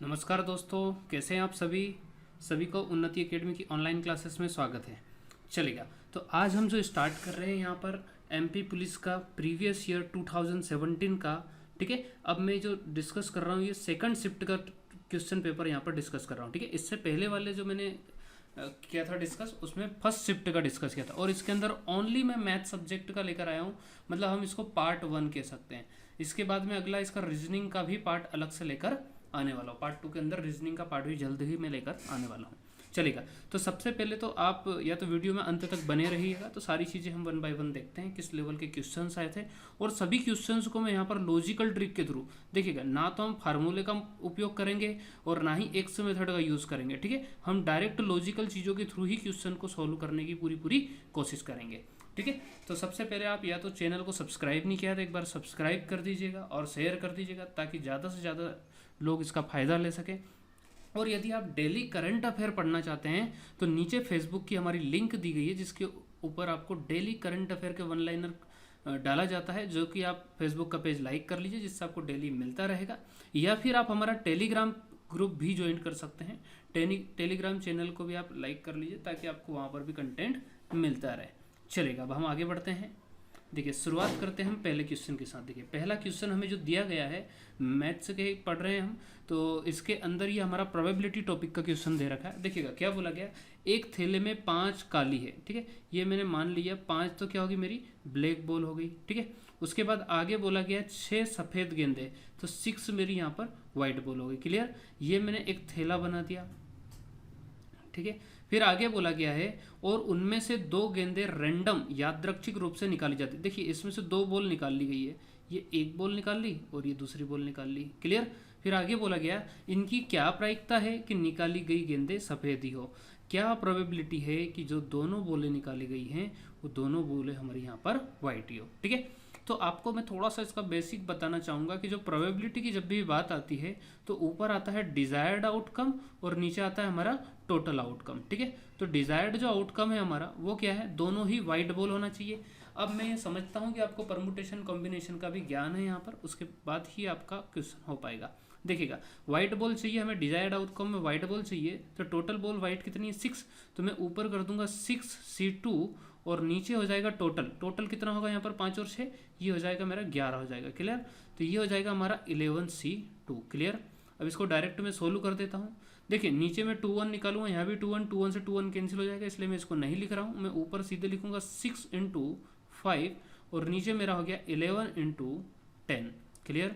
नमस्कार दोस्तों, कैसे हैं आप सभी को उन्नति एकेडमी की ऑनलाइन क्लासेस में स्वागत है। चलेगा, तो आज हम जो स्टार्ट कर रहे हैं यहाँ पर एमपी पुलिस का प्रीवियस ईयर 2017 का, ठीक है। अब मैं जो डिस्कस कर रहा हूँ ये सेकंड शिफ्ट का क्वेश्चन पेपर यहाँ पर डिस्कस कर रहा हूँ, ठीक है। इससे पहले वाले जो मैंने किया था डिस्कस, उसमें फर्स्ट शिफ्ट का डिस्कस किया था और इसके अंदर ओनली मैं मैथ सब्जेक्ट का लेकर आया हूँ, मतलब हम इसको पार्ट 1 कह सकते हैं। इसके बाद में अगला इसका रीजनिंग का भी पार्ट अलग से लेकर आने वाला हूँ। पार्ट 2 के अंदर रीजनिंग का पार्ट भी जल्द ही मैं लेकर आने वाला हूँ। चलेगा, तो सबसे पहले तो आप या तो वीडियो में अंत तक बने रहिएगा, तो सारी चीज़ें हम 1 बाय 1 देखते हैं किस लेवल के क्वेश्चंस आए थे। और सभी क्वेश्चंस को मैं यहाँ पर लॉजिकल ट्रिक के थ्रू देखिएगा, ना तो हम फार्मूले का उपयोग करेंगे और ना ही एक्स मेथड का यूज़ करेंगे, ठीक है। हम डायरेक्ट लॉजिकल चीज़ों के थ्रू ही क्वेश्चन को सॉल्व करने की पूरी कोशिश करेंगे, ठीक है। तो सबसे पहले आप या तो चैनल को सब्सक्राइब नहीं किया तो एक बार सब्सक्राइब कर दीजिएगा और शेयर कर दीजिएगा, ताकि ज़्यादा से ज़्यादा लोग इसका फ़ायदा ले सकें। और यदि आप डेली करंट अफेयर पढ़ना चाहते हैं तो नीचे फेसबुक की हमारी लिंक दी गई है, जिसके ऊपर आपको डेली करंट अफेयर के 1 लाइनर डाला जाता है, जो कि आप फेसबुक का पेज लाइक कर लीजिए, जिससे आपको डेली मिलता रहेगा। या फिर आप हमारा टेलीग्राम ग्रुप भी ज्वाइन कर सकते हैं। टेलीग्राम चैनल को भी आप लाइक कर लीजिए, ताकि आपको वहाँ पर भी कंटेंट मिलता रहे। चलेगा, अब हम आगे बढ़ते हैं। देखिए, शुरुआत करते हैं हम पहले क्वेश्चन के साथ। देखिए, पहला क्वेश्चन हमें जो दिया गया है, मैथ्स के पढ़ रहे हैं हम, तो इसके अंदर ये हमारा प्रोबेबिलिटी टॉपिक का क्वेश्चन दे रखा है। देखिएगा क्या बोला गया, एक थैले में 5 काली है, ठीक है। ये मैंने मान लिया 5 तो क्या होगी मेरी ब्लैक बॉल हो गई, ठीक है। उसके बाद आगे बोला गया 6 सफ़ेद गेंदे, तो 6 मेरी यहाँ पर व्हाइट बॉल हो गई। क्लियर, ये मैंने एक थैला बना दिया, ठीक है। फिर आगे बोला गया है और उनमें से 2 गेंदें रैंडम यादृच्छिक रूप से निकाली जाती है। देखिए, इसमें से 2 बॉल निकाल ली गई है, ये एक बॉल निकाल ली और ये दूसरी बॉल निकाल ली। क्लियर। फिर आगे बोला गया इनकी क्या प्रायिकता है कि निकाली गई गेंदें सफ़ेद ही हो। क्या प्रोबेबिलिटी है कि जो दोनों बॉलें निकाली गई हैं वो दोनों बॉलें हमारी यहाँ पर वाइट ही हो, ठीक है। तो आपको मैं थोड़ा सा इसका बेसिक बताना चाहूँगा कि जो प्रोबेबिलिटी की जब भी बात आती है तो ऊपर आता है डिज़ायर्ड आउटकम और नीचे आता है हमारा टोटल आउटकम, ठीक है। तो डिज़ायर्ड जो आउटकम है हमारा वो क्या है, दोनों ही वाइट बॉल होना चाहिए। अब मैं ये समझता हूँ कि आपको परमुटेशन कॉम्बिनेशन का भी ज्ञान है यहाँ पर, उसके बाद ही आपका क्वेश्चन हो पाएगा। देखिएगा, व्हाइट बॉल चाहिए हमें, डिजायर्ड आउटकम में व्हाइट बॉल चाहिए, तो टोटल बॉल व्हाइट कितनी है 6, तो मैं ऊपर कर दूंगा 6C2 और नीचे हो जाएगा टोटल कितना होगा यहाँ पर 5 और 6, ये हो जाएगा मेरा 11 हो जाएगा। क्लियर, तो ये हो जाएगा हमारा 11C2। क्लियर। अब इसको डायरेक्ट में सोल्व कर देता हूँ। देखिए, नीचे में 2 1 निकालूंगा, यहाँ भी 2 1, 2 1 से 2 1 कैंसिल हो जाएगा, इसलिए मैं इसको नहीं लिख रहा हूँ। मैं ऊपर सीधे लिखूंगा 6 × 5 और नीचे मेरा हो गया 11 × 10। क्लियर,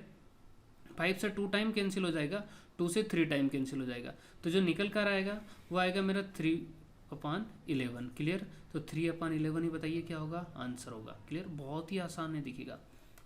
5 से 2 टाइम कैंसिल हो जाएगा, 2 से 3 टाइम कैंसिल हो जाएगा, तो जो निकल कर आएगा वो आएगा मेरा 3/11। क्लियर, तो 3/11 ही बताइए क्या होगा, आंसर होगा। क्लियर, बहुत ही आसान है, दिखेगा,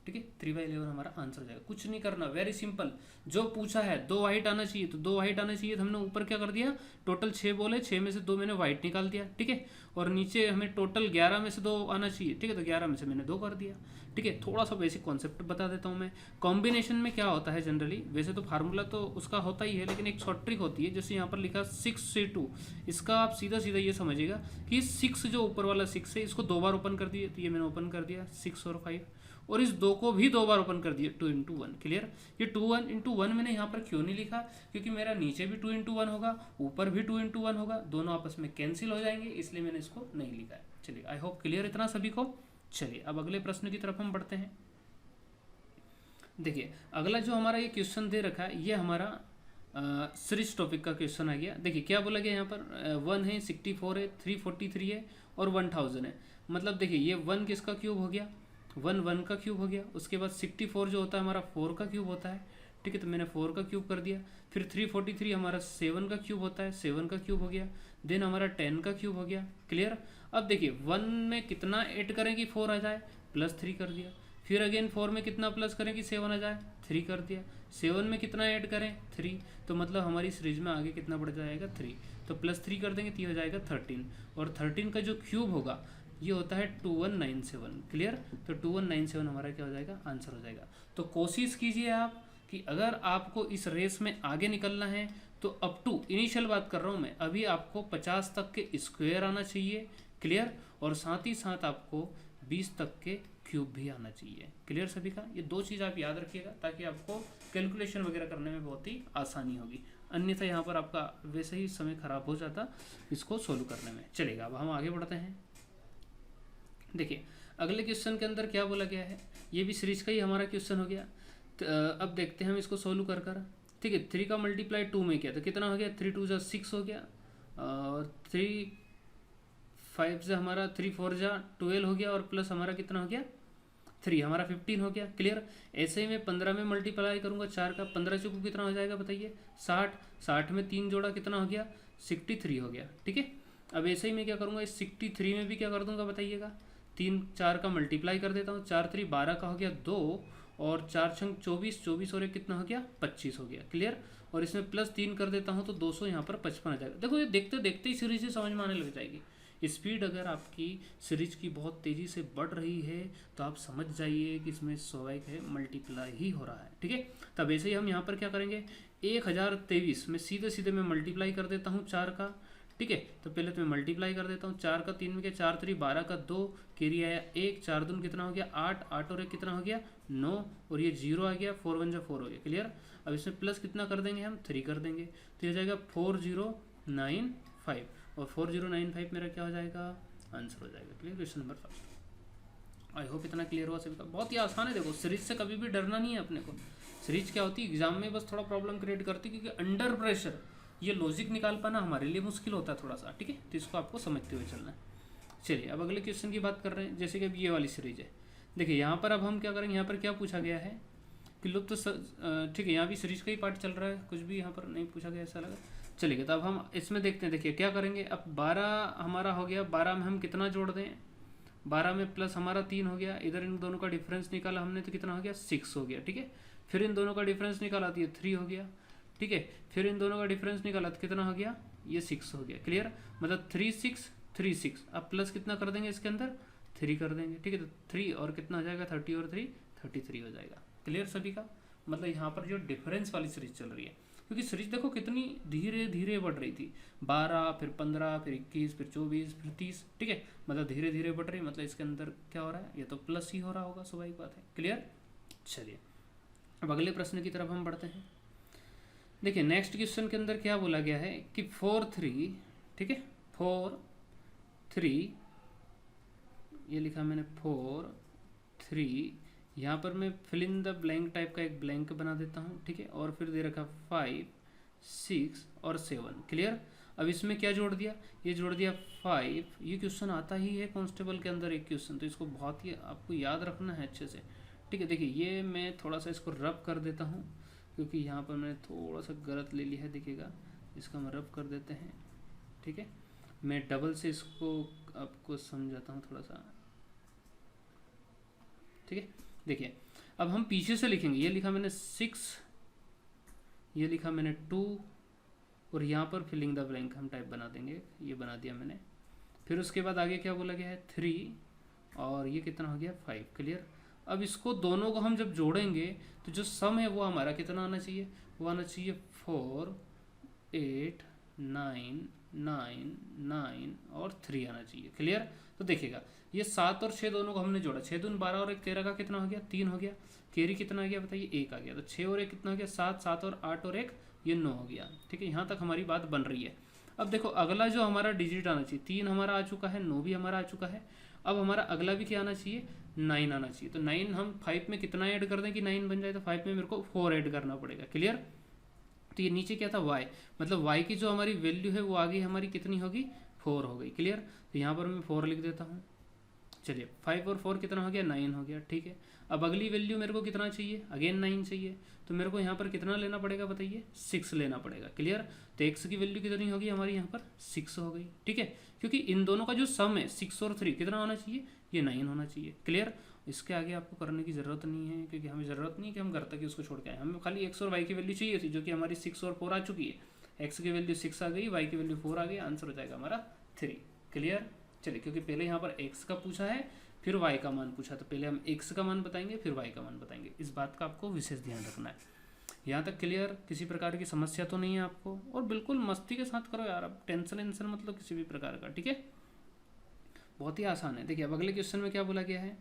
ठीक है। 3/11 हमारा आंसर हो जाएगा। कुछ नहीं करना, वेरी सिंपल। जो पूछा है 2 वाइट आना चाहिए, तो 2 वाइट आना चाहिए, तो हमने ऊपर क्या कर दिया, टोटल 6 बोले, 6 में से 2 मैंने वाइट निकाल दिया, ठीक है। और नीचे हमें टोटल 11 में से 2 आना चाहिए, ठीक है, तो 11 में से मैंने 2 कर दिया, ठीक है। थोड़ा सा बेसिक कॉन्सेप्ट बता देता हूँ मैं। कॉम्बिनेशन में क्या होता है जनरली, वैसे तो फार्मूला तो उसका होता ही है, लेकिन एक शॉर्ट ट्रिक होती है। जैसे यहाँ पर लिखा 6C2, इसका आप सीधा ये समझिएगा कि 6 जो ऊपर वाला 6 है, इसको 2 बार ओपन कर दिए, तो ये मैंने ओपन कर दिया 6 और 5, और इस 2 को भी 2 बार ओपन कर दिया 2 × 1। क्लियर, ये 2 × 1 मैंने यहाँ पर क्यों नहीं लिखा, क्योंकि मेरा नीचे भी 2 × 1 होगा, ऊपर भी 2 × 1 होगा, दोनों आपस में कैंसिल हो जाएंगे, इसलिए मैंने इसको नहीं लिखा है। चलिए, आई होप क्लियर इतना सभी को। चलिए, अब अगले प्रश्न की तरफ हम बढ़ते हैं। देखिए, अगला जो हमारा ये क्वेश्चन दे रखा है, ये हमारा सीरीज टॉपिक का क्वेश्चन आ गया। देखिए क्या बोला गया यहाँ पर, 1 है, 64 है, 343 है और 1000 है। मतलब देखिए, ये 1 किसका क्यूब हो गया, 1 का क्यूब हो गया। उसके बाद 64 जो होता है हमारा 4 का क्यूब होता है, ठीक है, तो मैंने 4 का क्यूब कर दिया। फिर 343 हमारा 7 का क्यूब होता है, 7 का क्यूब हो गया। देन हमारा 10 का क्यूब हो गया। क्लियर। अब देखिए 1 में कितना ऐड करें कि 4 आ जाए, +3 कर दिया। फिर अगेन 4 में कितना प्लस करें कि 7 आ जाए, 3 कर दिया। 7 में कितना ऐड करें, 3, तो मतलब हमारी सीरीज में आगे कितना बढ़ जाएगा, 3, तो +3 कर देंगे तो ये हो जाएगा 13, और 13 का जो क्यूब होगा ये होता है 2197। क्लियर, तो 2197 हमारा क्या हो जाएगा, आंसर हो जाएगा। तो कोशिश कीजिए आप कि अगर आपको इस रेस में आगे निकलना है तो अप टू, इनिशियल बात कर रहा हूँ मैं, अभी आपको 50 तक के स्क्वायर आना चाहिए। क्लियर, और साथ ही साथ आपको 20 तक के क्यूब भी आना चाहिए। क्लियर सभी का? ये दो चीज़ आप याद रखिएगा ताकि आपको कैलकुलेशन वगैरह करने में बहुत ही आसानी होगी, अन्यथा यहाँ पर आपका वैसे ही समय खराब हो जाता इसको सोल्व करने में। चलेगा, अब हम आगे बढ़ते हैं। देखिए अगले क्वेश्चन के अंदर क्या बोला गया है, ये भी सीरीज का ही हमारा क्वेश्चन हो गया। तो अब देखते हैं हम इसको सोल्व कर कर। ठीक है, 3 का मल्टीप्लाई 2 में किया तो कितना हो गया, 3 2 जा 6 हो गया, और 3 5 से हमारा 3 4 जा 12 हो गया, और प्लस हमारा कितना हो गया 3, हमारा 15 हो गया। क्लियर? ऐसे ही मैं 15 में मल्टीप्लाई करूंगा 4 का, 15 चौको कितना हो जाएगा बताइए 60, 60 में 3 जोड़ा कितना हो गया 63 हो गया। ठीक है, अब ऐसे ही मैं क्या करूँगा, इस 63 में भी क्या कर दूंगा बताइएगा, 3 4 का मल्टीप्लाई कर देता हूँ, 4 3 12 का हो गया 2, और 4 छंग 24, 24 और एक कितना हो गया 25 हो गया। क्लियर? और इसमें प्लस 3 कर देता हूँ तो 200 यहाँ पर 55 आ जाएगा। देखो ये देखते देखते ही सीरीज से समझ में आने लग जाएगी। स्पीड अगर आपकी सीरीज की बहुत तेज़ी से बढ़ रही है तो आप समझ जाइए कि इसमें स्वाभाविक है मल्टीप्लाई ही हो रहा है। ठीक है, तब ऐसे ही हम यहाँ पर क्या करेंगे, 1023 में सीधे सीधे मैं मल्टीप्लाई कर देता हूँ 4 का। ठीक है, तो पहले तो मैं मल्टीप्लाई कर देता हूँ, 4 का 3 में क्या, 4 3 12 का 2, कैरी आया 1, 4 दून कितना हो गया 8, 8 और 1 कितना हो गया 9, और ये 0 आ गया, 4 1 जा 4 हो गया। क्लियर? अब इसमें प्लस कितना कर देंगे हम 3 कर देंगे, तो ये हो जाएगा 4095, और 4095 मेरा क्या हो जाएगा आंसर हो जाएगा। Clear? Question number 5। I hope इतना क्लियर हुआ सभी का। बहुत ही आसान है। देखो सीरीज से कभी भी डरना नहीं है अपने को। सीरीज क्या होती है एग्जाम में बस थोड़ा प्रॉब्लम क्रिएट करती है, क्योंकि अंडर प्रेशर ये लॉजिक निकाल पाना हमारे लिए मुश्किल होता है थोड़ा सा। ठीक है, तो इसको आपको समझते हुए चलना है। चलिए अब अगले क्वेश्चन की बात कर रहे हैं, जैसे कि अब ये वाली सीरीज है। देखिए यहाँ पर अब हम क्या करेंगे, यहाँ पर क्या पूछा गया है कि लुप्त ठीक है, यहाँ भी सीरीज का ही पार्ट चल रहा है, कुछ भी यहाँ पर नहीं पूछा गया ऐसा लगा। चलिए तो अब हम इसमें देखते हैं। देखिए क्या करेंगे, अब 12 हमारा हो गया, 12 में हम कितना जोड़ दें, 12 में प्लस हमारा 3 हो गया, इधर इन दोनों का डिफरेंस निकाला हमने तो कितना हो गया 6 हो गया। ठीक है, फिर इन दोनों का डिफरेंस निकाला तो ये 3 हो गया। ठीक है, फिर इन दोनों का डिफरेंस निकाला तो कितना हो गया, ये 6 हो गया। क्लियर? मतलब 3 6 3 6, अब प्लस कितना कर देंगे इसके अंदर 3 कर देंगे। ठीक है, तो 3 और कितना हो जाएगा 30 और 3 33 हो जाएगा। क्लियर सभी का? मतलब यहाँ पर जो डिफरेंस वाली सीरीज चल रही है, क्योंकि सीरीज देखो कितनी धीरे धीरे बढ़ रही थी, 12 फिर 15 फिर 21 फिर 24 फिर 30। ठीक है, मतलब धीरे धीरे बढ़ रही है, मतलब इसके अंदर क्या हो रहा है, ये तो प्लस ही हो रहा होगा, स्वाभाविक बात है। क्लियर? चलिए अब अगले प्रश्न की तरफ हम बढ़ते हैं। देखिए नेक्स्ट क्वेश्चन के अंदर क्या बोला गया है कि 4 3, ठीक है 4 3, ये लिखा मैंने 4 3, यहाँ पर मैं fill in the blank type का एक ब्लैंक बना देता हूँ। ठीक है, और फिर दे रखा 5 6 और 7। क्लियर? अब इसमें क्या जोड़ दिया, ये जोड़ दिया 5। ये क्वेश्चन आता ही है कांस्टेबल के अंदर एक क्वेश्चन, तो इसको बहुत ही आपको याद रखना है अच्छे से। ठीक है, देखिए ये मैं थोड़ा सा इसको रब कर देता हूँ, क्योंकि यहाँ पर मैंने थोड़ा सा गलत ले लिया है। देखिएगा इसका हम रब कर देते हैं। ठीक है, मैं डबल से इसको आपको समझाता हूँ थोड़ा सा। ठीक है, देखिए अब हम पीछे से लिखेंगे। ये लिखा मैंने 6, ये लिखा मैंने 2, और यहाँ पर फिलिंग द ब्लैंक हम टाइप बना देंगे, ये बना दिया मैंने। फिर उसके बाद आगे क्या बोला गया है 3, और ये कितना हो गया 5। क्लियर? अब इसको दोनों को हम जब जोड़ेंगे तो जो सम है वो हमारा कितना आना चाहिए, वो आना चाहिए 4 8 9 9 9 और 3 आना चाहिए। क्लियर? तो देखिएगा ये 7 और 6 दोनों को हमने जोड़ा, 6 दून 12 और 1 13 का कितना हो गया 3 हो गया। कैरी कितना आ गया बताइए 1 आ गया, तो 6 और 1 कितना हो गया 7, 7 और 8 और 1 ये 9 हो गया। ठीक है, यहाँ तक हमारी बात बन रही है। अब देखो अगला जो हमारा डिजिट आना चाहिए, 3 हमारा आ चुका है, 9 भी हमारा आ चुका है। अब हमारा अगला भी क्या आना चाहिए 9 आना चाहिए। तो 9 हम 5 में कितना ऐड कर दें कि 9 बन जाए, तो 5 में मेरे को 4 ऐड करना पड़ेगा। क्लियर? तो ये नीचे क्या था y, मतलब y की जो हमारी वैल्यू है वो आगे हमारी कितनी होगी 4 हो गई। क्लियर? तो यहाँ पर मैं 4 लिख देता हूँ। चलिए 5 और 4 कितना हो गया 9 हो गया। ठीक है, अब अगली वैल्यू मेरे को कितना चाहिए, अगेन 9 चाहिए, तो मेरे को यहाँ पर कितना लेना पड़ेगा बताइए 6 लेना पड़ेगा। क्लियर? तो x की वैल्यू कितनी होगी हमारी यहाँ पर 6 हो गई। ठीक है, क्योंकि इन दोनों का जो सम है 6 और 3 कितना होना चाहिए, ये 9 होना चाहिए। क्लियर? इसके आगे आपको करने की ज़रूरत नहीं है, क्योंकि हमें ज़रूरत नहीं है कि हम घर तक ही उसको छोड़ के आए, हमें खाली x और y की वैल्यू चाहिए थी, जो कि हमारी 6 और 4 आ चुकी है। x की वैल्यू 6 आ गई, y की वैल्यू 4 आ गई, आंसर हो जाएगा हमारा 3। क्लियर? चलिए, क्योंकि पहले यहाँ पर x का पूछा है फिर y का मान पूछा, तो पहले हम x का मान बताएंगे फिर y का मान बताएंगे। इस बात का आपको विशेष ध्यान रखना है। यहाँ तक क्लियर? किसी प्रकार की समस्या तो नहीं है आपको? और बिल्कुल मस्ती के साथ करो यार, अब टेंशन वेंशन मतलब किसी भी प्रकार का। ठीक है, बहुत ही आसान है। देखिए अब अगले क्वेश्चन में क्या बोला गया है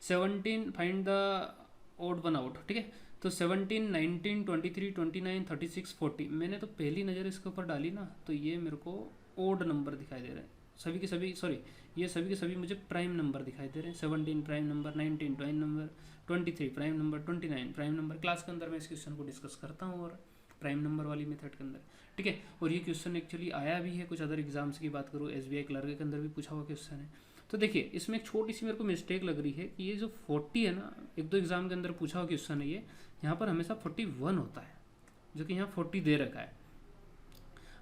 17 find the odd one out, ठीक है। तो 17, 19, 23, 29, 36, 40, मैंने तो पहली नज़र इसके ऊपर डाली ना, तो ये मेरे को ओड नंबर दिखाई दे रहे हैं सभी के सभी, सॉरी ये सभी के सभी मुझे प्राइम नंबर दिखाई दे रहे हैं। 17 prime number, 19 prime number, 23 prime number, 29 prime number. Class के अंदर मैं इस क्वेश्चन को डिस्कस करता हूँ और प्राइम नंबर वाली मेथड के अंदर, ठीक है। और ये क्वेश्चन एक्चुअली आया भी है कुछ अदर एग्जाम्स की बात करूँ, SBI क्लर्क के अंदर भी पूछा हुआ क्वेश्चन है। तो देखिए इसमें एक छोटी सी मेरे को मिस्टेक लग रही है कि ये जो 40 है ना, एक दो एग्जाम के अंदर पूछा हुआ क्वेश्चन है ये, यहाँ पर हमेशा 41 होता है, जो कि यहाँ 40 दे रखा है।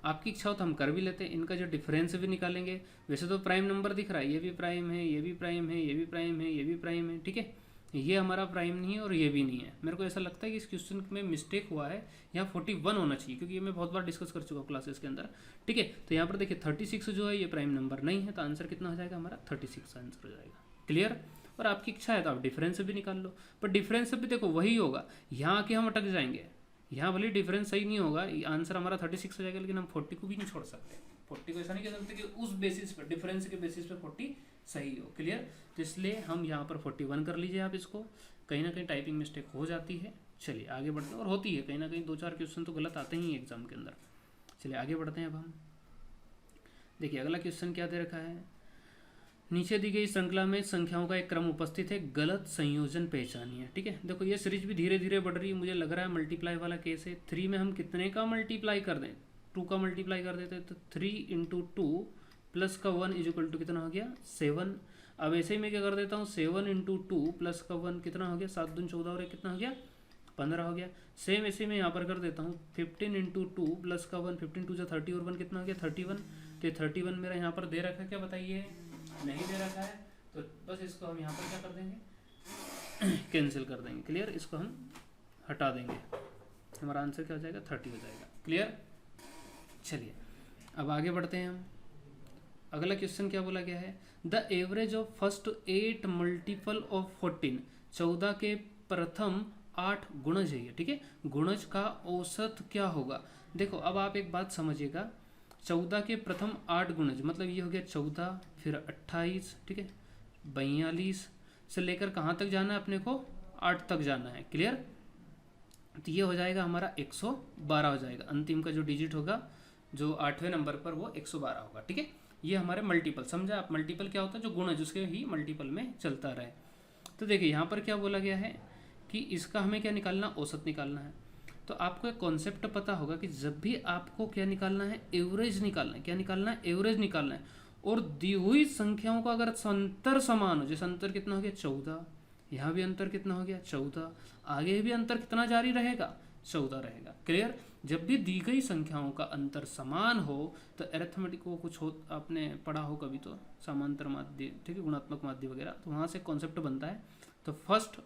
आपकी इच्छा हो तो हम कर भी लेते हैं, इनका जो डिफरेंस भी निकालेंगे। वैसे तो प्राइम नंबर दिख रहा है, ये भी प्राइम है, ये भी प्राइम है, ये भी प्राइम है, ये भी प्राइम है, ठीक है। ये हमारा प्राइम नहीं है और ये भी नहीं है। मेरे को ऐसा लगता है कि इस क्वेश्चन में मिस्टेक हुआ है, यहाँ 41 होना चाहिए, क्योंकि ये मैं बहुत बार डिस्कस कर चुका हूँ क्लासेस के अंदर, ठीक है। तो यहाँ पर देखिए 36 जो है ये प्राइम नंबर नहीं है, तो आंसर कितना हो जाएगा हमारा 36 आंसर हो जाएगा। क्लियर। और आपकी इच्छा है तो आप डिफरेंस भी निकाल लो, पर डिफरेंस भी देखो वही होगा, यहाँ आके हम अटक जाएंगे। यहाँ भले डिफरेंस सही नहीं होगा, आंसर हमारा 36 हो जाएगा, लेकिन हम 40 को भी नहीं छोड़ सकते। 40 को ऐसा नहीं कह सकते कि उस बेसिस पर, डिफरेंस के बेसिस पे 40 सही हो। क्लियर। तो इसलिए हम यहाँ पर 41 कर लीजिए आप इसको। कहीं ना कहीं टाइपिंग मिस्टेक हो जाती है। चलिए आगे बढ़ते हैं, और होती है कहीं ना कहीं, 2-4 क्वेश्चन तो गलत आते ही एग्जाम के अंदर। चलिए आगे बढ़ते हैं अब हम। देखिए अगला क्वेश्चन क्या दे रखा है, नीचे दी गई श्रृंखला में संख्याओं का एक क्रम उपस्थित है, गलत संयोजन पहचानिए, ठीक है। देखो ये सीरीज भी धीरे धीरे बढ़ रही है, मुझे लग रहा है मल्टीप्लाई वाला केस है। 3 में हम कितने का मल्टीप्लाई कर दें, 2 का मल्टीप्लाई कर देते हैं, तो 3 × 2 प्लस का 1 = कितना हो गया 7। अब ऐसे ही मैं क्या कर देता हूँ, 7 × 2 प्लस का 1 कितना हो गया 7 दूनी 14 और 1 कितना हो गया 15 हो गया। सेम ऐसे मैं यहाँ पर कर देता हूँ 15 × 2 प्लस का 1, 15 2 30 और 1 कितना हो गया 31। तो 31 मेरा यहाँ पर दे रखा है, क्या बताइए, नहीं दे रखा है, तो बस इसको हम यहाँ पर क्या कर देंगे कैंसिल कर देंगे। क्लियर। इसको हम हटा देंगे, हमारा आंसर क्या हो जाएगा 30 हो जाएगा। क्लियर। चलिए अब आगे बढ़ते हैं हम। अगला क्वेश्चन क्या बोला गया है, the average of first 8 multiple of 14, 14 के प्रथम 8 गुणज है ये, ठीक है। गुणज का औसत क्या होगा। देखो अब आप एक बात समझिएगा, 14 के प्रथम 8 गुणज मतलब ये हो गया 14, फिर 28, ठीक है, 42 से लेकर कहाँ तक जाना है अपने को 8 तक जाना है। क्लियर। तो ये हो जाएगा हमारा 112 हो जाएगा, अंतिम का जो डिजिट होगा जो 8वें नंबर पर वो 112 होगा, ठीक है। ये हमारे मल्टीपल, समझा आप, मल्टीपल क्या होता है, जो गुणज उसके ही मल्टीपल में चलता रहे। तो देखिए यहाँ पर क्या बोला गया है कि इसका हमें क्या निकालना, औसत निकालना है। तो आपको एक कॉन्सेप्ट पता होगा कि जब भी आपको क्या निकालना है, एवरेज निकालना है। क्या निकालना है, एवरेज निकालना है। और दी हुई संख्याओं का अगर अंतर समान हो, जैसे अंतर कितना हो गया 14, यहाँ भी अंतर कितना हो गया 14, आगे भी अंतर कितना जारी रहेगा 14 रहेगा। क्लियर। जब भी दी गई संख्याओं का अंतर समान हो, तो अरिथमेटिक को कुछ हो, आपने पढ़ा हो कभी तो, समांतर माध्य, ठीक है, गुणात्मक माध्य वगैरह, तो वहाँ से कॉन्सेप्ट बनता है। तो first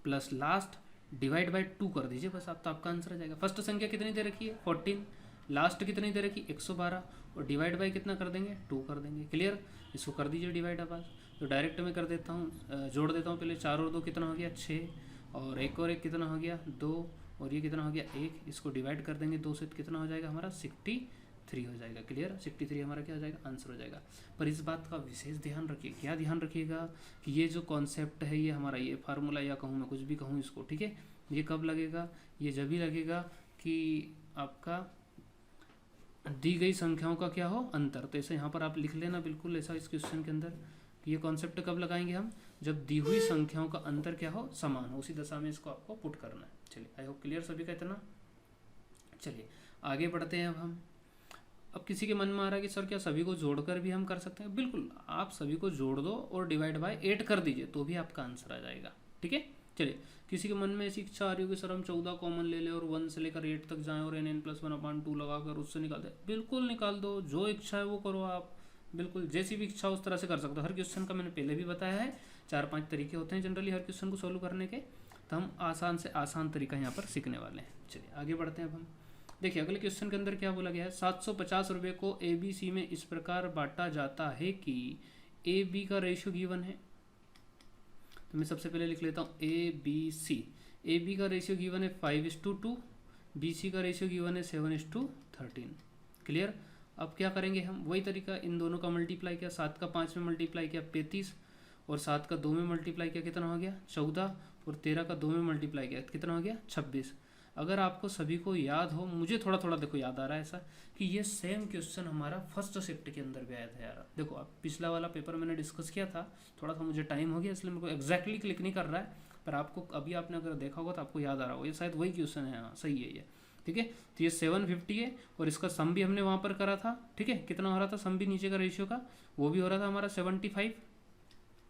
plus last divide by 2 कर दीजिए बस, आप तो आपका आंसर आ जाएगा। फर्स्ट संख्या कितनी दे रखी है 14, लास्ट कितनी दे रखी 112, और डिवाइड बाई कितना कर देंगे 2 कर देंगे। क्लियर। इसको कर दीजिए डिवाइड अब। तो डायरेक्ट में कर देता हूँ, जोड़ देता हूँ पहले, 4 और 2 कितना हो गया 6, और 1 और 1 कितना हो गया 2, और ये कितना हो गया 1। इसको डिवाइड कर देंगे 2 से, कितना हो जाएगा हमारा 63 हो जाएगा। क्लियर। 63 हमारा क्या हो जाएगा आंसर हो जाएगा। पर इस बात का विशेष ध्यान रखिए, क्या ध्यान रखिएगा कि ये जो कॉन्सेप्ट है, ये हमारा ये फार्मूला या कहूँ मैं कुछ भी कहूँ इसको, ठीक है, ये कब लगेगा, ये जब भी लगेगा कि आपका दी गई संख्याओं का क्या हो अंतर। तो ऐसे यहाँ पर आप लिख लेना बिल्कुल ऐसा इस क्वेश्चन के अंदर कि ये कॉन्सेप्ट कब लगाएंगे हम, जब दी हुई संख्याओं का अंतर क्या हो समान हो, उसी दशा में इसको आपको पुट करना है। चलिए आई होप क्लियर सभी का इतना। चलिए आगे बढ़ते हैं अब हम। अब किसी के मन में आ रहा है कि सर क्या सभी को जोड़कर भी हम कर सकते हैं, बिल्कुल आप सभी को जोड़ दो और डिवाइड बाय 8 कर दीजिए तो भी आपका आंसर आ जाएगा, ठीक है। चलिए किसी के मन में ऐसी इच्छा आ रही हो कि सर हम 14 कॉमन ले लें और 1 से लेकर 8 तक जाएं और n+1/2 लगाकर उससे निकाल दें, बिल्कुल निकाल दो, जो इच्छा है वो करो आप, बिल्कुल जैसी भी इच्छा उस तरह से कर सकते हो। हर क्वेश्चन का मैंने पहले भी बताया है, 4-5 तरीके होते हैं जनरली हर क्वेश्चन को सॉल्व करने के, तो हम आसान से आसान तरीका यहाँ पर सीखने वाले हैं। चलिए आगे बढ़ते हैं अब हम। देखिए अगले क्वेश्चन के अंदर क्या बोला गया है, 750 रुपये को ABC में इस प्रकार बांटा जाता है कि AB का रेशियो गिवन है। तो मैं सबसे पहले लिख लेता हूँ ABC। AB का रेशियो गिवन है 5:2, BC का रेशियो गिवन है 7:13। क्लियर। अब क्या करेंगे हम, वही तरीका, इन दोनों का मल्टीप्लाई किया, 7 का 5 में मल्टीप्लाई किया 35, और 7 का 2 में मल्टीप्लाई किया कितना हो गया 14, और 13 का 2 में मल्टीप्लाई किया कितना हो गया 26। अगर आपको सभी को याद हो, मुझे थोड़ा थोड़ा देखो याद आ रहा है ऐसा कि ये सेम क्वेश्चन हमारा फर्स्ट शिफ्ट के अंदर भी आया था यार। देखो अब पिछला वाला पेपर मैंने डिस्कस किया था, थोड़ा सा मुझे टाइम हो गया इसलिए मेरे को एग्जैक्टली क्लिक नहीं कर रहा है, पर आपको अभी आपने अगर देखा होगा तो आपको याद आ रहा होगा, ये शायद वही क्वेश्चन है। हाँ सही है ये, ठीक है। तो ये 750 है और इसका सम भी हमने वहाँ पर करा था, ठीक है। कितना हो रहा था सम भी नीचे का रेशियो का, वो भी हो रहा था हमारा 75,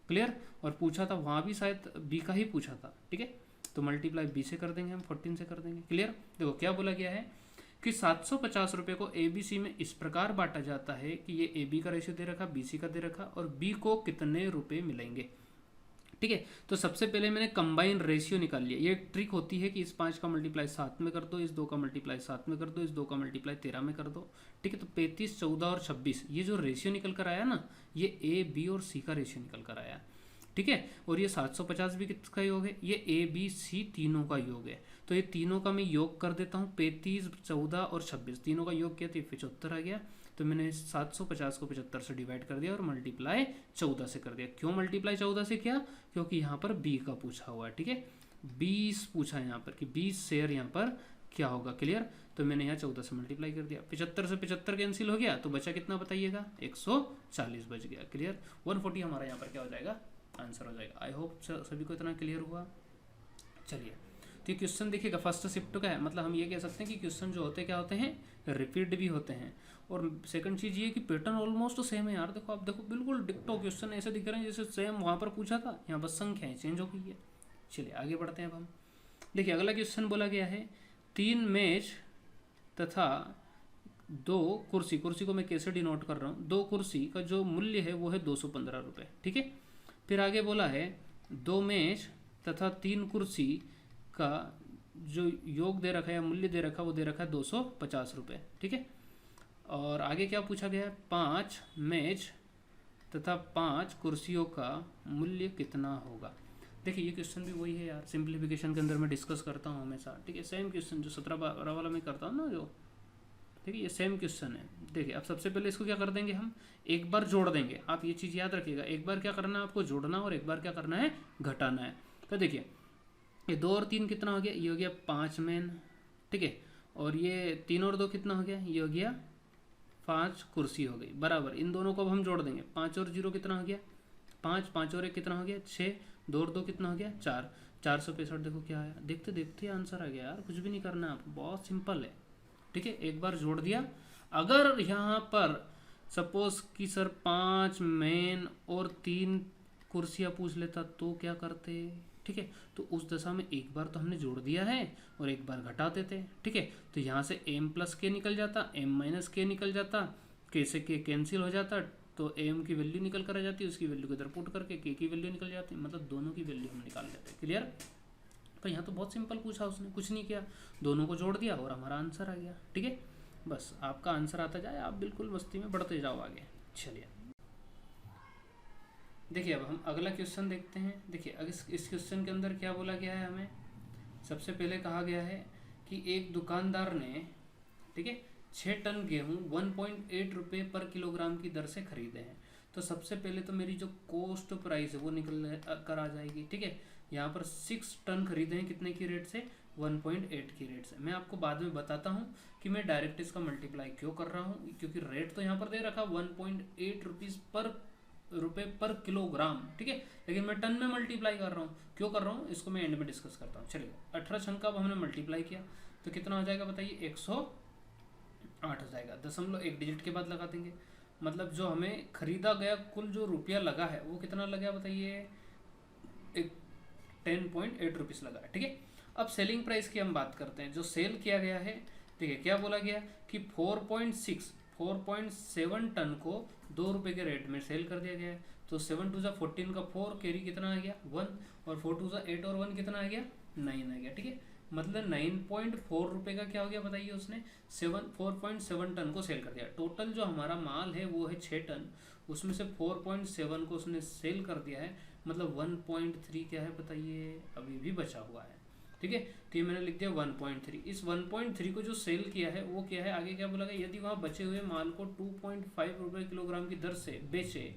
क्लियर। और पूछा था वहाँ भी शायद बी का ही पूछा था, ठीक है। तो मल्टीप्लाई बी से कर देंगे हम, 14 से कर देंगे, क्लियर। देखो क्या बोला गया है कि 750 रुपये को ए बी सी में इस प्रकार बांटा जाता है कि ये ए बी का रेशियो दे रखा, बी सी का दे रखा, और बी को कितने रुपए मिलेंगे, ठीक है। तो सबसे पहले मैंने कंबाइन रेशियो निकाल लिया। ये एक ट्रिक होती है कि इस 5 का मल्टीप्लाई 7 में कर दो, इस 2 का मल्टीप्लाई 7 में कर दो, इस 2 का मल्टीप्लाई 13 में कर दो, ठीक है। तो 35, 14 और 26 ये जो रेशियो निकल कर आया ना, ये ए बी और सी का रेशियो निकल कर आया, ठीक है। और ये 750 भी किसका योग है, ये ए बी सी तीनों का योग है। तो ये तीनों का मैं योग कर देता हूँ, 35, 14 और 26 तीनों का योग किया तो 75 आ गया। तो मैंने 750 को 75 से डिवाइड कर दिया और मल्टीप्लाई 14 से कर दिया। क्यों मल्टीप्लाई 14 से किया, क्योंकि यहाँ पर बी का पूछा हुआ है, ठीक है। 20 पूछा है यहाँ पर कि 20 शेयर यहाँ पर क्या होगा, क्लियर। तो मैंने यहाँ 14 से मल्टीप्लाई कर दिया, 75 से 75 कैंसिल हो गया, तो बचा कितना बताइएगा 140 बच गया, क्लियर। 140 हमारा यहाँ पर क्या हो जाएगा आंसर हो जाएगा। आई होप सभी को इतना क्लियर हुआ। चलिए तो ये क्वेश्चन देखिएगा फर्स्ट शिफ्ट का है, मतलब हम ये कह सकते हैं कि क्वेश्चन जो होते हैं क्या होते हैं रिपीट भी होते हैं। और सेकंड चीज़ ये कि पैटर्न ऑलमोस्ट सेम है यार। देखो आप देखो बिल्कुल डिक्टो क्वेश्चन ऐसे दिख रहे हैं जैसे सेम वहाँ पर पूछा था, यहाँ बस संख्याएं चेंज हो गई है। चलिए आगे बढ़ते हैं अब हम। देखिए अगला क्वेश्चन बोला गया है 3 मेज तथा 2 कुर्सी, कुर्सी को मैं कैसे डिनोट कर रहा हूँ, 2 कुर्सी का जो मूल्य है वो है 215 रुपये, ठीक है। फिर आगे बोला है 2 मेज तथा 3 कुर्सी का जो योग दे रखा है या मूल्य दे रखा है वो दे रखा है 250 रुपये, ठीक है। और आगे क्या पूछा गया है 5 मेज तथा 5 कुर्सियों का मूल्य कितना होगा। देखिए ये क्वेश्चन भी वही है यार, सिंप्लीफिकेशन के अंदर मैं डिस्कस करता हूँ हमेशा, ठीक है। सेम क्वेश्चन जो 17 वाला मैं करता हूँ ना जो, ठीक है, ये सेम क्वेश्चन है। देखिए अब सबसे पहले इसको क्या कर देंगे हम, एक बार जोड़ देंगे। आप ये चीज़ याद रखिएगा, एक बार क्या करना है आपको जोड़ना और एक बार क्या करना है घटाना है। तो देखिए ये 2 और 3 कितना हो गया, ये हो गया 5 मेन, ठीक है। और ये 3 और 2 कितना हो गया, ये हो गया 5 कुर्सी हो गई, बराबर। इन दोनों को अब हम जोड़ देंगे, 5 और 0 कितना हो गया 5, 5 और 1 कितना हो गया 6, 2 और 2 कितना हो गया 4, 465। देखो क्या आया, देखते देखते आंसर आ गया यार, कुछ भी नहीं करना है आपको, बहुत सिंपल है, ठीक है। एक बार जोड़ दिया। अगर यहाँ पर सपोज कि सर 5 मेन और 3 कुर्सियाँ पूछ लेता तो क्या करते, ठीक है। तो उस दशा में एक बार तो हमने जोड़ दिया है और एक बार घटा देते, ठीक है। तो यहाँ से m प्लस के निकल जाता, m माइनस के निकल जाता, के से के कैंसिल हो जाता, तो m की वैल्यू निकल कर आ जाती, उसकी वैल्यू को इधर पुट करके k की वैल्यू निकल जाती, मतलब दोनों की वैल्यू हम निकाल लेते, क्लियर। तो यहाँ तो बहुत सिंपल पूछा उसने, कुछ नहीं किया, दोनों को जोड़ दिया और हमारा आंसर आ गया, ठीक है। बस आपका आंसर आता जाए, आप बिल्कुल मस्ती में बढ़ते जाओ आगे। चलिए देखिए अब हम अगला क्वेश्चन देखते हैं। देखिए इस क्वेश्चन के अंदर क्या बोला गया है हमें, सबसे पहले कहा गया है कि एक दुकानदार ने, ठीक है, 6 टन गेहूँ 1.8 रुपये पर किलोग्राम की दर से खरीदे हैं। तो सबसे पहले तो मेरी जो कॉस्ट प्राइस है वो निकल कर आ जाएगी, ठीक है। यहाँ पर 6 टन खरीदे हैं कितने की रेट से, 1.8 की रेट से। मैं आपको बाद में बताता हूँ कि मैं डायरेक्ट इसका मल्टीप्लाई क्यों कर रहा हूँ, क्योंकि रेट तो यहाँ पर दे रखा 1.8 रुपये पर किलोग्राम, ठीक है, लेकिन मैं टन में मल्टीप्लाई कर रहा हूँ। क्यों कर रहा हूँ इसको मैं एंड में डिस्कस करता हूँ। चलिए 18 छन का अब हमने मल्टीप्लाई किया तो कितना हो जाएगा बताइए, 108 हो जाएगा। दशमलव एक डिजिट के बाद लगा देंगे, मतलब जो हमें खरीदा गया कुल जो रुपया लगा है वो कितना लगा बताइए, 10.8 रुपीज़ लगा है, ठीक है। अब सेलिंग प्राइस की हम बात करते हैं, जो सेल किया गया है। देखिए क्या बोला गया कि 4.7 टन को 2 रुपये के रेट में सेल कर दिया गया है। तो 7 टू 14 का 4 कैरी कितना आ गया 1, और 4 टू 8 और 1 कितना आ गया 9 आ गया, ठीक है। मतलब 9.4 रुपये का क्या हो गया बताइए, उसने 4.7 टन को सेल कर दिया। टोटल जो हमारा माल है वो है 6 टन, उसमें से 4.7 को उसने सेल कर दिया है, मतलब 1.3 क्या है बताइए अभी भी बचा हुआ है, ठीक है। तो ये मैंने लिख दिया 1.3। इस 1.3 को जो सेल किया है वो क्या है, आगे क्या बोला गया, यदि वहाँ बचे हुए माल को 2.5 रुपये किलोग्राम की दर से बेचे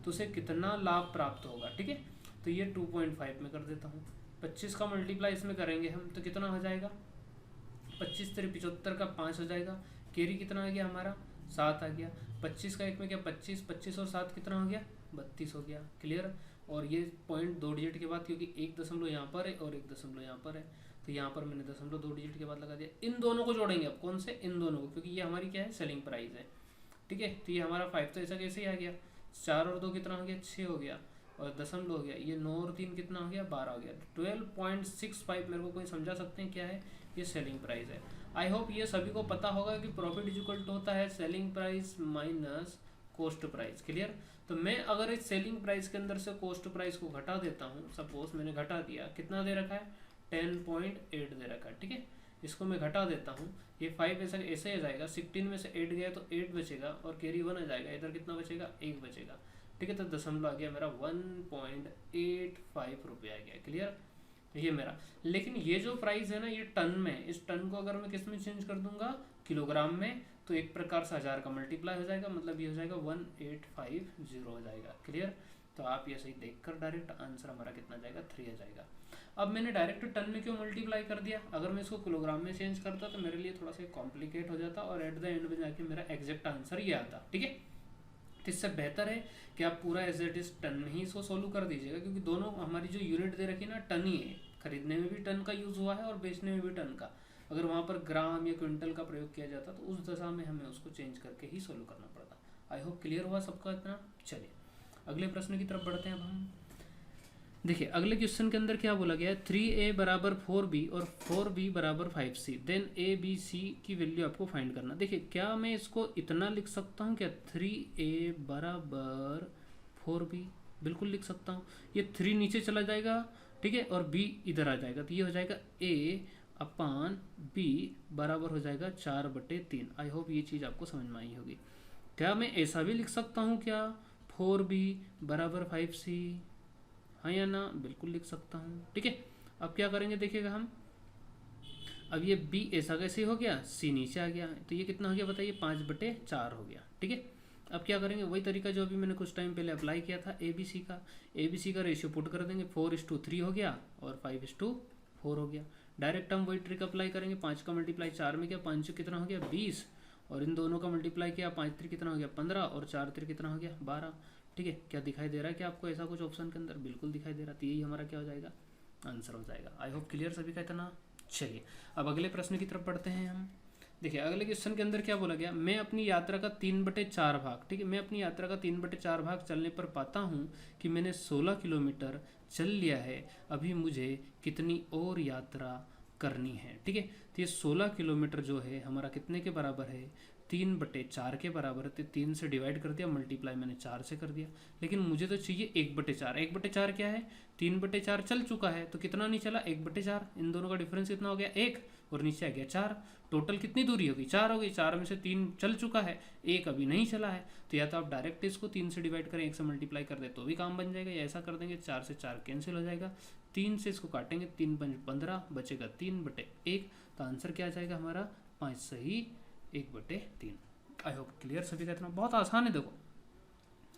तो उसे कितना लाभ प्राप्त होगा। ठीक है, तो ये 2.5 में कर देता हूँ। 25 का मल्टीप्लाई इसमें करेंगे हम तो कितना हो जाएगा, 25 तेरे 75 का 5 हो जाएगा। कैरी कितना आ गया हमारा, 7 आ गया। 25 का एक में क्या 25, 25 और 7 कितना हो गया, 32 हो गया। क्लियर। और ये पॉइंट 2 डिजिट के बाद, क्योंकि एक दशमलव यहाँ पर है और एक दशमलव यहाँ पर है, तो यहाँ पर मैंने दशमलव 2 डिजिट के बाद लगा दिया। इन दोनों को जोड़ेंगे अब, कौन से, इन दोनों को, क्योंकि ये हमारी क्या है, सेलिंग प्राइस है। ठीक है, तो ये हमारा 5 तो ऐसा कैसे ही आ गया। 4 और 2 कितना हो गया, 6 हो गया, और दशमलव हो गया। ये 9 और 3 कितना हो गया, 12 हो गया। 12.65 मेरे को कोई समझा सकते हैं क्या है, ये सेलिंग प्राइस है। आई होप ये सभी को पता होगा कि प्रॉफिट इज इक्वल टू होता है selling price minus cost price. Clear. तो मैं अगर इस सेलिंग प्राइस के अंदर से कॉस्ट प्राइस को घटा देता हूँ, सपोज मैंने घटा दिया, कितना दे रखा है, 10.8 दे रखा है। ठीक है, इसको मैं घटा देता हूँ, ये 5 ऐसा ऐसे आ जाएगा, 16 में से 8 गया तो 8 बचेगा, और कैरी 1 आ जाएगा, इधर कितना बचेगा, 1 बचेगा। ठीक है, तो दशमलव आ गया मेरा 1.85 रुपये आ गया। क्लियर, ये मेरा। लेकिन ये जो प्राइस है ना, ये टन में, इस टन को अगर मैं किस में चेंज कर दूंगा, किलोग्राम में, तो एक प्रकार से 1000 का मल्टीप्लाई हो जाएगा, मतलब ये हो जाएगा 1850 हो जाएगा। क्लियर। तो आप ये सही देखकर डायरेक्ट आंसर हमारा कितना जाएगा, 3 आ जाएगा। अब मैंने डायरेक्ट टन में क्यों मल्टीप्लाई कर दिया, अगर मैं इसको किलोग्राम में चेंज करता तो मेरे लिए थोड़ा सा कॉम्प्लिकेट हो जाता, और एट द एंड में जाके मेरा एग्जैक्ट आंसर ये आता। ठीक है, तो इससे बेहतर है कि आप पूरा एज इट इज टन में ही इसको सोल्व कर दीजिएगा, क्योंकि दोनों हमारी जो यूनिट दे रखी है ना, टन ही है। खरीदने में भी टन का यूज़ हुआ है और बेचने में भी टन का। अगर वहाँ पर ग्राम या क्विंटल का प्रयोग किया जाता तो उस दशा में हमें उसको चेंज करके ही सोल्व करना पड़ता। आई होप क्लियर हुआ सबका इतना। चलिए अगले प्रश्न की तरफ बढ़ते हैं अब हम। देखिए अगले क्वेश्चन के अंदर क्या बोला गया है, 3a बराबर 4b और 4b बराबर 5c, then a b c की वैल्यू आपको फाइंड करना। देखिए क्या मैं इसको इतना लिख सकता हूँ क्या, 3a बराबर 4b, बिल्कुल लिख सकता हूँ। ये 3 नीचे चला जाएगा, ठीक है, और b इधर आ जाएगा, तो ये हो जाएगा a अपान b बराबर हो जाएगा 4/3। आई होप ये चीज़ आपको समझ में आई होगी। क्या मैं ऐसा भी लिख सकता हूँ क्या, 4b बराबर 5c, हाँ या ना, बिल्कुल लिख सकता हूँ। ठीक है, अब क्या करेंगे देखिएगा हम, अब ये b ऐसा कैसे हो गया, c नीचे आ गया, तो ये कितना हो गया बताइए, 5/4 हो गया। ठीक है, अब क्या करेंगे, वही तरीका जो अभी मैंने कुछ टाइम पहले अप्लाई किया था ए बी सी का रेशियो पुट कर देंगे, 4:3 हो गया और 5:4 हो गया। डायरेक्ट हम वही ट्रिक अप्लाई करेंगे, 5 का मल्टीप्लाई 4 में किया, 5 कितना हो गया 20, और इन दोनों का मल्टीप्लाई किया, 5×3 कितना हो गया 15, और 4×3 कितना हो गया 12। ठीक है, क्या दिखाई दे रहा है क्या आपको ऐसा कुछ ऑप्शन के अंदर, बिल्कुल दिखाई दे रहा है, तो यही हमारा क्या हो जाएगा, आंसर हो जाएगा। आई होप क्लियर सभी का इतना। चलिए अब अगले प्रश्न की तरफ बढ़ते हैं हम। देखिए अगले क्वेश्चन के अंदर क्या बोला गया, मैं अपनी यात्रा का 3/4 भाग, ठीक है, मैं अपनी यात्रा का 3/4 भाग चलने पर पाता हूँ कि मैंने 16 किलोमीटर चल लिया है, अभी मुझे कितनी और यात्रा करनी है। ठीक है, तो ये 16 किलोमीटर जो है हमारा कितने के बराबर है, 3/4 के बराबर है। तो 3 से डिवाइड कर दिया, मल्टीप्लाई मैंने 4 से कर दिया, लेकिन मुझे तो चाहिए 1/4। 1/4 क्या है, 3/4 चल चुका है, तो कितना नहीं चला 1/4, इन दोनों का डिफरेंस कितना हो गया 1, और नीचे आ गया 4, टोटल कितनी दूरी होगी 4 हो गई। 4 में से 3 चल चुका है, 1 अभी नहीं चला है, तो या तो आप डायरेक्ट इसको 3 से डिवाइड करें, 1 से मल्टीप्लाई कर दे तो भी काम बन जाएगा, या ऐसा कर देंगे 4 से 4 कैंसिल हो जाएगा, 3 से इसको काटेंगे, 3×5 15, बचेगा 3/1, तो आंसर क्या आ जाएगा हमारा 5 सही 1/3। आई होप क्लियर सभी का इतना, बहुत आसान है, देखो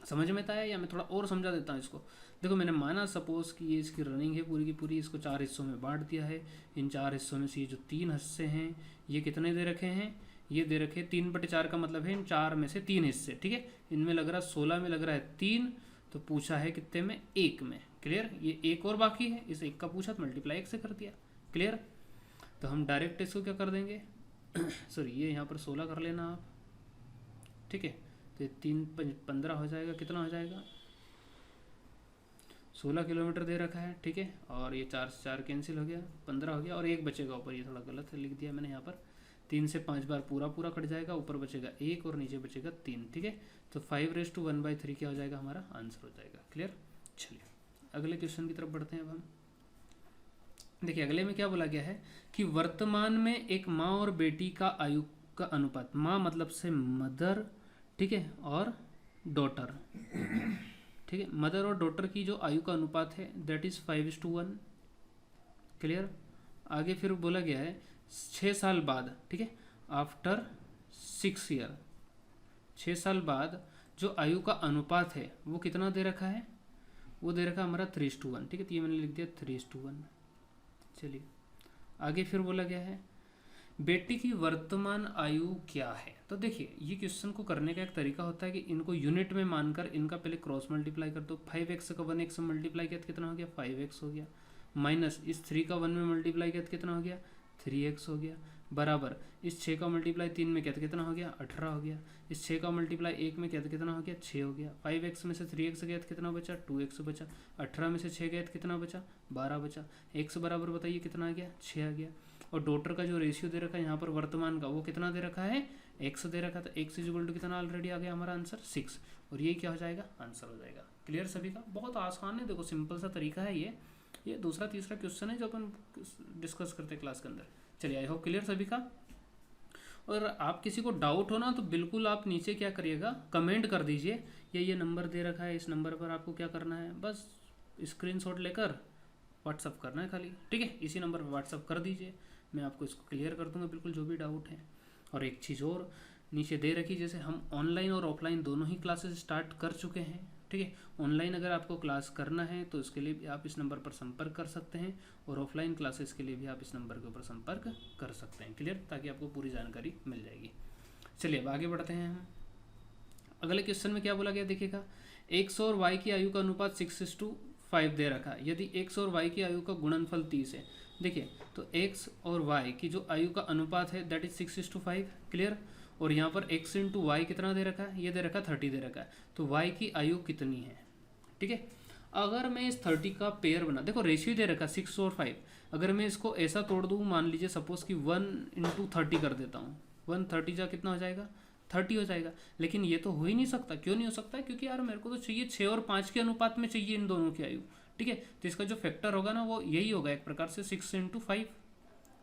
समझ में आया, या मैं थोड़ा और समझा देता हूँ इसको। देखो मैंने माना सपोज कि ये इसकी रनिंग है पूरी की पूरी, इसको 4 हिस्सों में बांट दिया है, इन 4 हिस्सों में से ये जो 3 हिस्से हैं ये कितने दे रखे हैं, ये दे रखे 3/4 का मतलब है इन 4 में से 3 हिस्से। ठीक है, इनमें लग रहा है 16 में लग रहा है 3, तो पूछा है कितने में, 1 में। क्लियर, ये 1 और बाकी है, इस 1 का पूछा तो मल्टीप्लाई 1 से कर दिया। क्लियर, तो हम डायरेक्ट इसको क्या कर देंगे सॉरी ये यहाँ पर 16 कर लेना आप। ठीक है, तो 3×5 15 हो जाएगा, कितना हो जाएगा 16 किलोमीटर दे रखा है। ठीक है, और ये 4 से 4 कैंसिल हो गया, 15 हो गया, और 1 बचेगा ऊपर, ये थोड़ा गलत लिख दिया मैंने यहाँ पर, 3 से 5 बार पूरा पूरा कट जाएगा, ऊपर बचेगा 1 और नीचे बचेगा 3। ठीक है, तो 5:1/3 क्या हो जाएगा हमारा आंसर हो जाएगा। क्लियर, चलिए अगले क्वेश्चन की तरफ बढ़ते हैं अब हम। देखिए अगले में क्या बोला गया है कि वर्तमान में एक माँ और बेटी का आयु का अनुपात, माँ मतलब से मदर, ठीक है, और डॉटर, ठीक है, मदर और डॉटर की जो आयु का अनुपात है दैट इज 5:1। क्लियर, आगे फिर बोला गया है 6 साल बाद, ठीक है, आफ्टर 6 ईयर, 6 साल बाद जो आयु का अनुपात है वो कितना दे रखा है, वो दे रखा है हमारा 3:1, ठीक है। तो ये मैंने लिख दिया 3:1। चलिए आगे फिर बोला गया है बेटी की वर्तमान आयु क्या है। तो देखिए ये क्वेश्चन को करने का एक तरीका होता है कि इनको यूनिट में मानकर इनका पहले क्रॉस मल्टीप्लाई कर दो। 5x का 1x से मल्टीप्लाई किया तो कितना हो गया 5x हो गया, माइनस इस 3 का 1 में मल्टीप्लाई किया तो कितना हो गया 3x हो गया, बराबर इस 6 का मल्टीप्लाई 3 में किया तो कितना हो गया 18 हो गया, इस 6 का मल्टीप्लाई 1 में किया तो कितना हो गया 6 हो गया, 5x में से 3x गया तो कितना बचा 2x बचा, 18 में से 6 गया तो कितना बचा 12 बचा, x बराबर बताइए कितना आ गया 6 आ गया। और डॉटर का जो रेशियो दे रखा है यहाँ पर वर्तमान का वो कितना दे रखा है x दे रखा, तो x इक्वल टू कितना ऑलरेडी आ गया हमारा आंसर 6, और ये क्या हो जाएगा आंसर हो जाएगा। क्लियर सभी का, बहुत आसान है, देखो सिंपल सा तरीका है ये दूसरा तीसरा क्वेश्चन है जो अपन डिस्कस करते हैं क्लास के अंदर। चलिए आई होप क्लियर सभी का। और आप किसी को डाउट हो ना तो बिल्कुल आप नीचे क्या करिएगा कमेंट कर दीजिए, ये नंबर दे रखा है, इस नंबर पर आपको क्या करना है बस स्क्रीनशॉट लेकर व्हाट्सअप करना है खाली, ठीक है। इसी नंबर पर व्हाट्सअप कर दीजिए, मैं आपको इसको क्लियर कर दूंगा बिल्कुल जो भी डाउट है। और एक चीज़ और नीचे दे रखी, जैसे हम ऑनलाइन और ऑफलाइन दोनों ही क्लासेस स्टार्ट कर चुके हैं, ठीक है। ऑनलाइन अगर आपको क्लास करना है तो इसके लिए भी आप इस नंबर पर संपर्क कर सकते हैं, और ऑफलाइन क्लासेस के लिए भी आप इस नंबर के ऊपर संपर्क कर सकते हैं। क्लियर, ताकि आपको पूरी जानकारी मिल जाएगी। चलिए अब आगे बढ़ते हैं हम। अगले क्वेश्चन में क्या बोला गया देखिएगा, x और y की आयु का अनुपात 6:5 दे रखा है। यदि x और y की आयु का गुणनफल 30 है, देखिए तो x और y की जो आयु का अनुपात है दैट इज 6:5। क्लियर, और यहाँ पर x इंटू वाई कितना दे रखा है, ये दे रखा है 30 दे रखा है, तो y की आयु कितनी है, ठीक है। अगर मैं इस 30 का पेयर बना, देखो रेशियो दे रखा है 6 और 5, अगर मैं इसको ऐसा तोड़ दूँ, मान लीजिए सपोज कि 1 × 30 कर देता हूँ, 130 जा कितना हो जाएगा 30 हो जाएगा। लेकिन ये तो हो ही नहीं सकता, क्यों नहीं हो सकता, क्योंकि यार मेरे को तो चाहिए 6 और 5 के अनुपात में चाहिए इन दोनों की आयु, ठीक है। तो इसका जो फैक्टर होगा ना वो यही होगा एक प्रकार से 6 × 5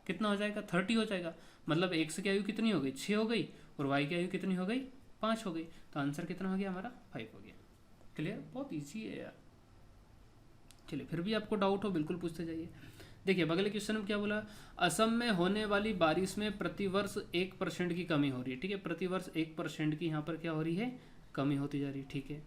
कितना हो जाएगा 30 हो जाएगा। मतलब x की आयु कितनी हो गई 6 हो गई, और y की आयु कितनी हो गई 5 हो गई, तो आंसर कितना हो गया हमारा 5 हो गया। क्लियर, बहुत ईजी है यार। चलिए फिर भी आपको डाउट हो बिल्कुल पूछते जाइए। देखिए अगले क्वेश्चन में क्या बोला, असम में होने वाली बारिश में प्रतिवर्ष 1% की कमी हो रही है, ठीक है। प्रतिवर्ष 1% की यहाँ पर क्या हो रही है कमी होती जा रही है, ठीक है।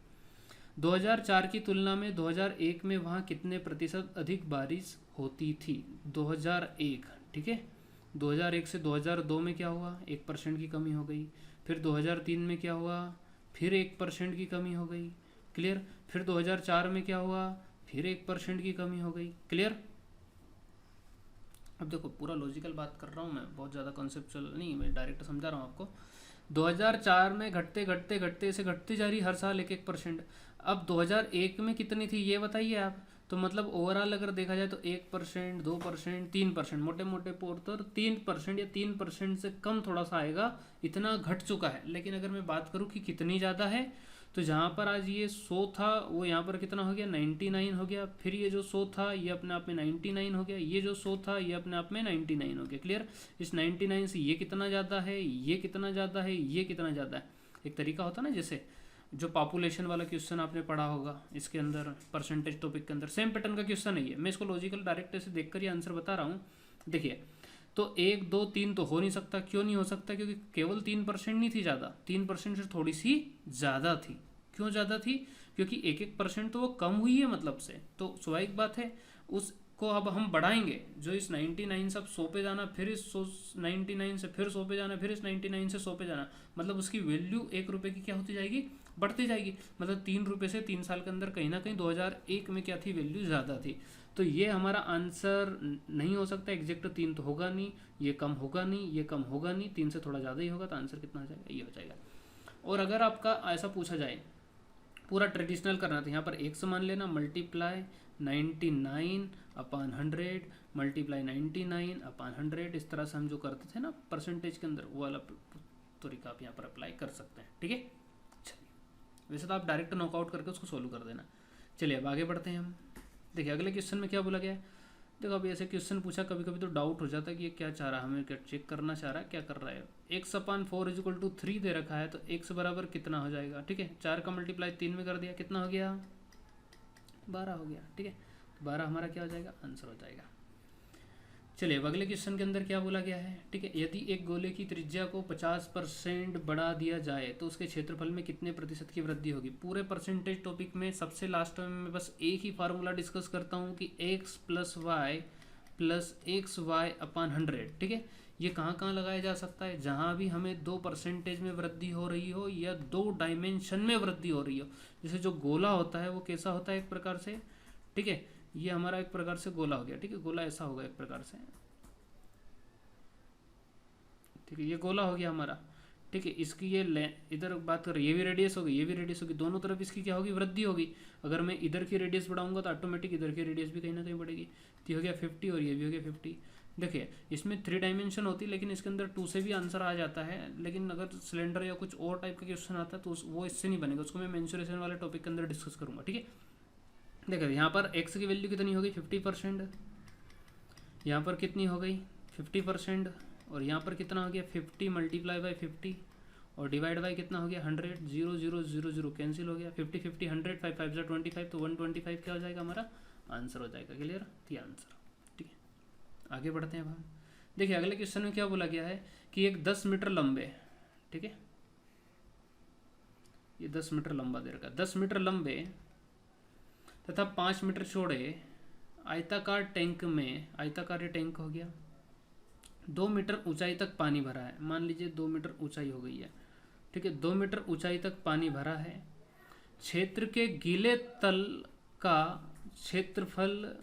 2004 की तुलना में 2001 में वहाँ कितने प्रतिशत अधिक बारिश होती थी, 2001, ठीक है। 2001 से 2002 में क्या हुआ 1% की कमी हो गई, फिर 2003 में क्या हुआ फिर 1% की कमी हो गई। क्लियर, फिर 2004 में क्या हुआ फिर 1% की कमी हो गई। क्लियर, अब देखो पूरा लॉजिकल बात कर रहा हूँ मैं, बहुत ज़्यादा कॉन्सेप्चुअल नहीं, मैं डायरेक्ट समझा रहा हूँ आपको। 2004 में घटते घटते घटते ऐसे घटती जा रही हर साल 1-1%। अब 2001 में कितनी थी ये बताइए आप, तो मतलब ओवरऑल अगर देखा जाए तो 1%, 2%, 3%, मोटे मोटे तौर पर 3% या 3% से कम थोड़ा सा आएगा, इतना घट चुका है। लेकिन अगर मैं बात करूँ कि कितनी ज़्यादा है, तो जहाँ पर आज ये 100 था वो यहाँ पर कितना हो गया 99 हो गया, फिर ये जो 100 था ये अपने आप में 99 हो गया, ये जो 100 था ये अपने आप में 99 हो गया। क्लियर, इस 99 से ये कितना ज़्यादा है, ये कितना ज़्यादा है, ये कितना ज़्यादा है। एक तरीका होता है ना, जैसे जो पॉपुलेशन वाला क्वेश्चन आपने पढ़ा होगा, इसके अंदर परसेंटेज टॉपिक के अंदर सेम पैटर्न का क्वेश्चन है ये, मैं इसको लॉजिकल डायरेक्ट से देखकर ये आंसर बता रहा हूँ। देखिए तो 1, 2, 3 तो हो नहीं सकता, क्यों नहीं हो सकता, क्योंकि केवल 3% नहीं थी ज़्यादा, 3% से थोड़ी सी ज़्यादा थी। क्यों ज़्यादा थी, क्योंकि 1-1% तो वो कम हुई है मतलब से, तो स्वाभाविक बात है उसको अब हम बढ़ाएंगे। जो इस 99 से अब 100 पे जाना, फिर इस 99 से फिर 100 पे जाना, फिर इस 99 से 100 पे जाना, मतलब उसकी वैल्यू 1 रुपये की क्या होती जाएगी बढ़ती जाएगी। मतलब 3 रुपये से 3 साल के अंदर कहीं ना कहीं 2001 में क्या थी वैल्यू ज़्यादा थी। तो ये हमारा आंसर नहीं हो सकता एग्जैक्ट, 3 तो होगा नहीं, ये कम होगा नहीं, ये कम होगा नहीं, 3 से थोड़ा ज़्यादा ही होगा, तो आंसर कितना हो जाएगा ये हो जाएगा। और अगर आपका ऐसा पूछा जाए पूरा ट्रेडिशनल करना, तो यहाँ पर 1 मान लेना, मल्टीप्लाई 99/100 मल्टीप्लाई 99/100, इस तरह से हम जो करते थे ना परसेंटेज के अंदर, वो वाला तरीका आप यहाँ पर अप्लाई कर सकते हैं, ठीक है। चलिए वैसे तो आप डायरेक्ट नॉकआउट करके उसको सोल्व कर देना। चलिए अब आगे बढ़ते हैं हम। देखिए अगले क्वेश्चन में क्या बोला गया है, देखो अभी ऐसे क्वेश्चन पूछा कभी कभी तो डाउट हो जाता है कि ये क्या चाह रहा है, हमें क्या चेक करना चाह रहा है, क्या कर रहा है। 1/4 = 3 दे रखा है, तो x बराबर कितना हो जाएगा, ठीक है। 4 का मल्टीप्लाई 3 में कर दिया, कितना हो गया 12 हो गया, ठीक है। 12 हमारा क्या हो जाएगा आंसर हो जाएगा। चलिए अब अगले क्वेश्चन के अंदर क्या बोला गया है, ठीक है। यदि एक गोले की त्रिज्या को 50% बढ़ा दिया जाए तो उसके क्षेत्रफल में कितने प्रतिशत की वृद्धि होगी। पूरे परसेंटेज टॉपिक में सबसे लास्ट में मैं बस एक ही फार्मूला डिस्कस करता हूँ कि x plus x y upon 100, ठीक है। ये कहाँ कहाँ लगाया जा सकता है, जहाँ भी हमें 2% में वृद्धि हो रही हो या 2 डायमेंशन में वृद्धि हो रही हो। जैसे जो गोला होता है वो कैसा होता है एक प्रकार से, ठीक है। ये हमारा एक प्रकार से गोला हो गया, ठीक है। गोला ऐसा होगा एक प्रकार से, ठीक है। ये गोला हो गया हमारा, ठीक है। इसकी ये इधर बात करें, ये भी रेडियस होगी, ये भी रेडियस होगी, दोनों तरफ इसकी क्या होगी, वृद्धि होगी। अगर मैं इधर की रेडियस बढ़ाऊंगा तो ऑटोमेटिक इधर की रेडियस भी कहीं ना कहीं बढ़ेगी। तो ये हो गया 50 और ये भी हो गया 50। देखिए इसमें 3 डायमेंशन होती है, लेकिन इसके अंदर 2 से भी आंसर आ जाता है। लेकिन अगर सिलेंडर या कुछ और टाइप का क्वेश्चन आता है तो वो इससे नहीं बनेगा, उसको मैं मेंसुरेशन वाले टॉपिक के अंदर डिस्कस करूंगा, ठीक है। देखो यहाँ पर x की वैल्यू कितनी हो गई 50%, यहाँ पर कितनी हो गई 50%, और यहाँ पर कितना हो गया 50 मल्टीप्लाई बाई 50 और डिवाइड बाई कितना हो गया 100, 0 0 0 0 कैंसिल हो गया, 50 50 100, 5 5 जा 25, तो 125 क्या हो जाएगा हमारा आंसर हो जाएगा। क्लियर, ये आंसर, ठीक है। आगे बढ़ते हैं अब हम। देखिए अगले क्वेश्चन में क्या बोला गया है कि एक 10 मीटर लंबे, ठीक है, ये 10 मीटर लंबा दे रखा, 10 मीटर लंबे तथा 5 मीटर चौड़े आयताकार टैंक में, आयताकार टैंक हो गया, 2 मीटर ऊंचाई तक पानी भरा है। मान लीजिए 2 मीटर ऊंचाई हो गई है, ठीक है। 2 मीटर ऊंचाई तक पानी भरा है। क्षेत्र के गीले तल का क्षेत्रफल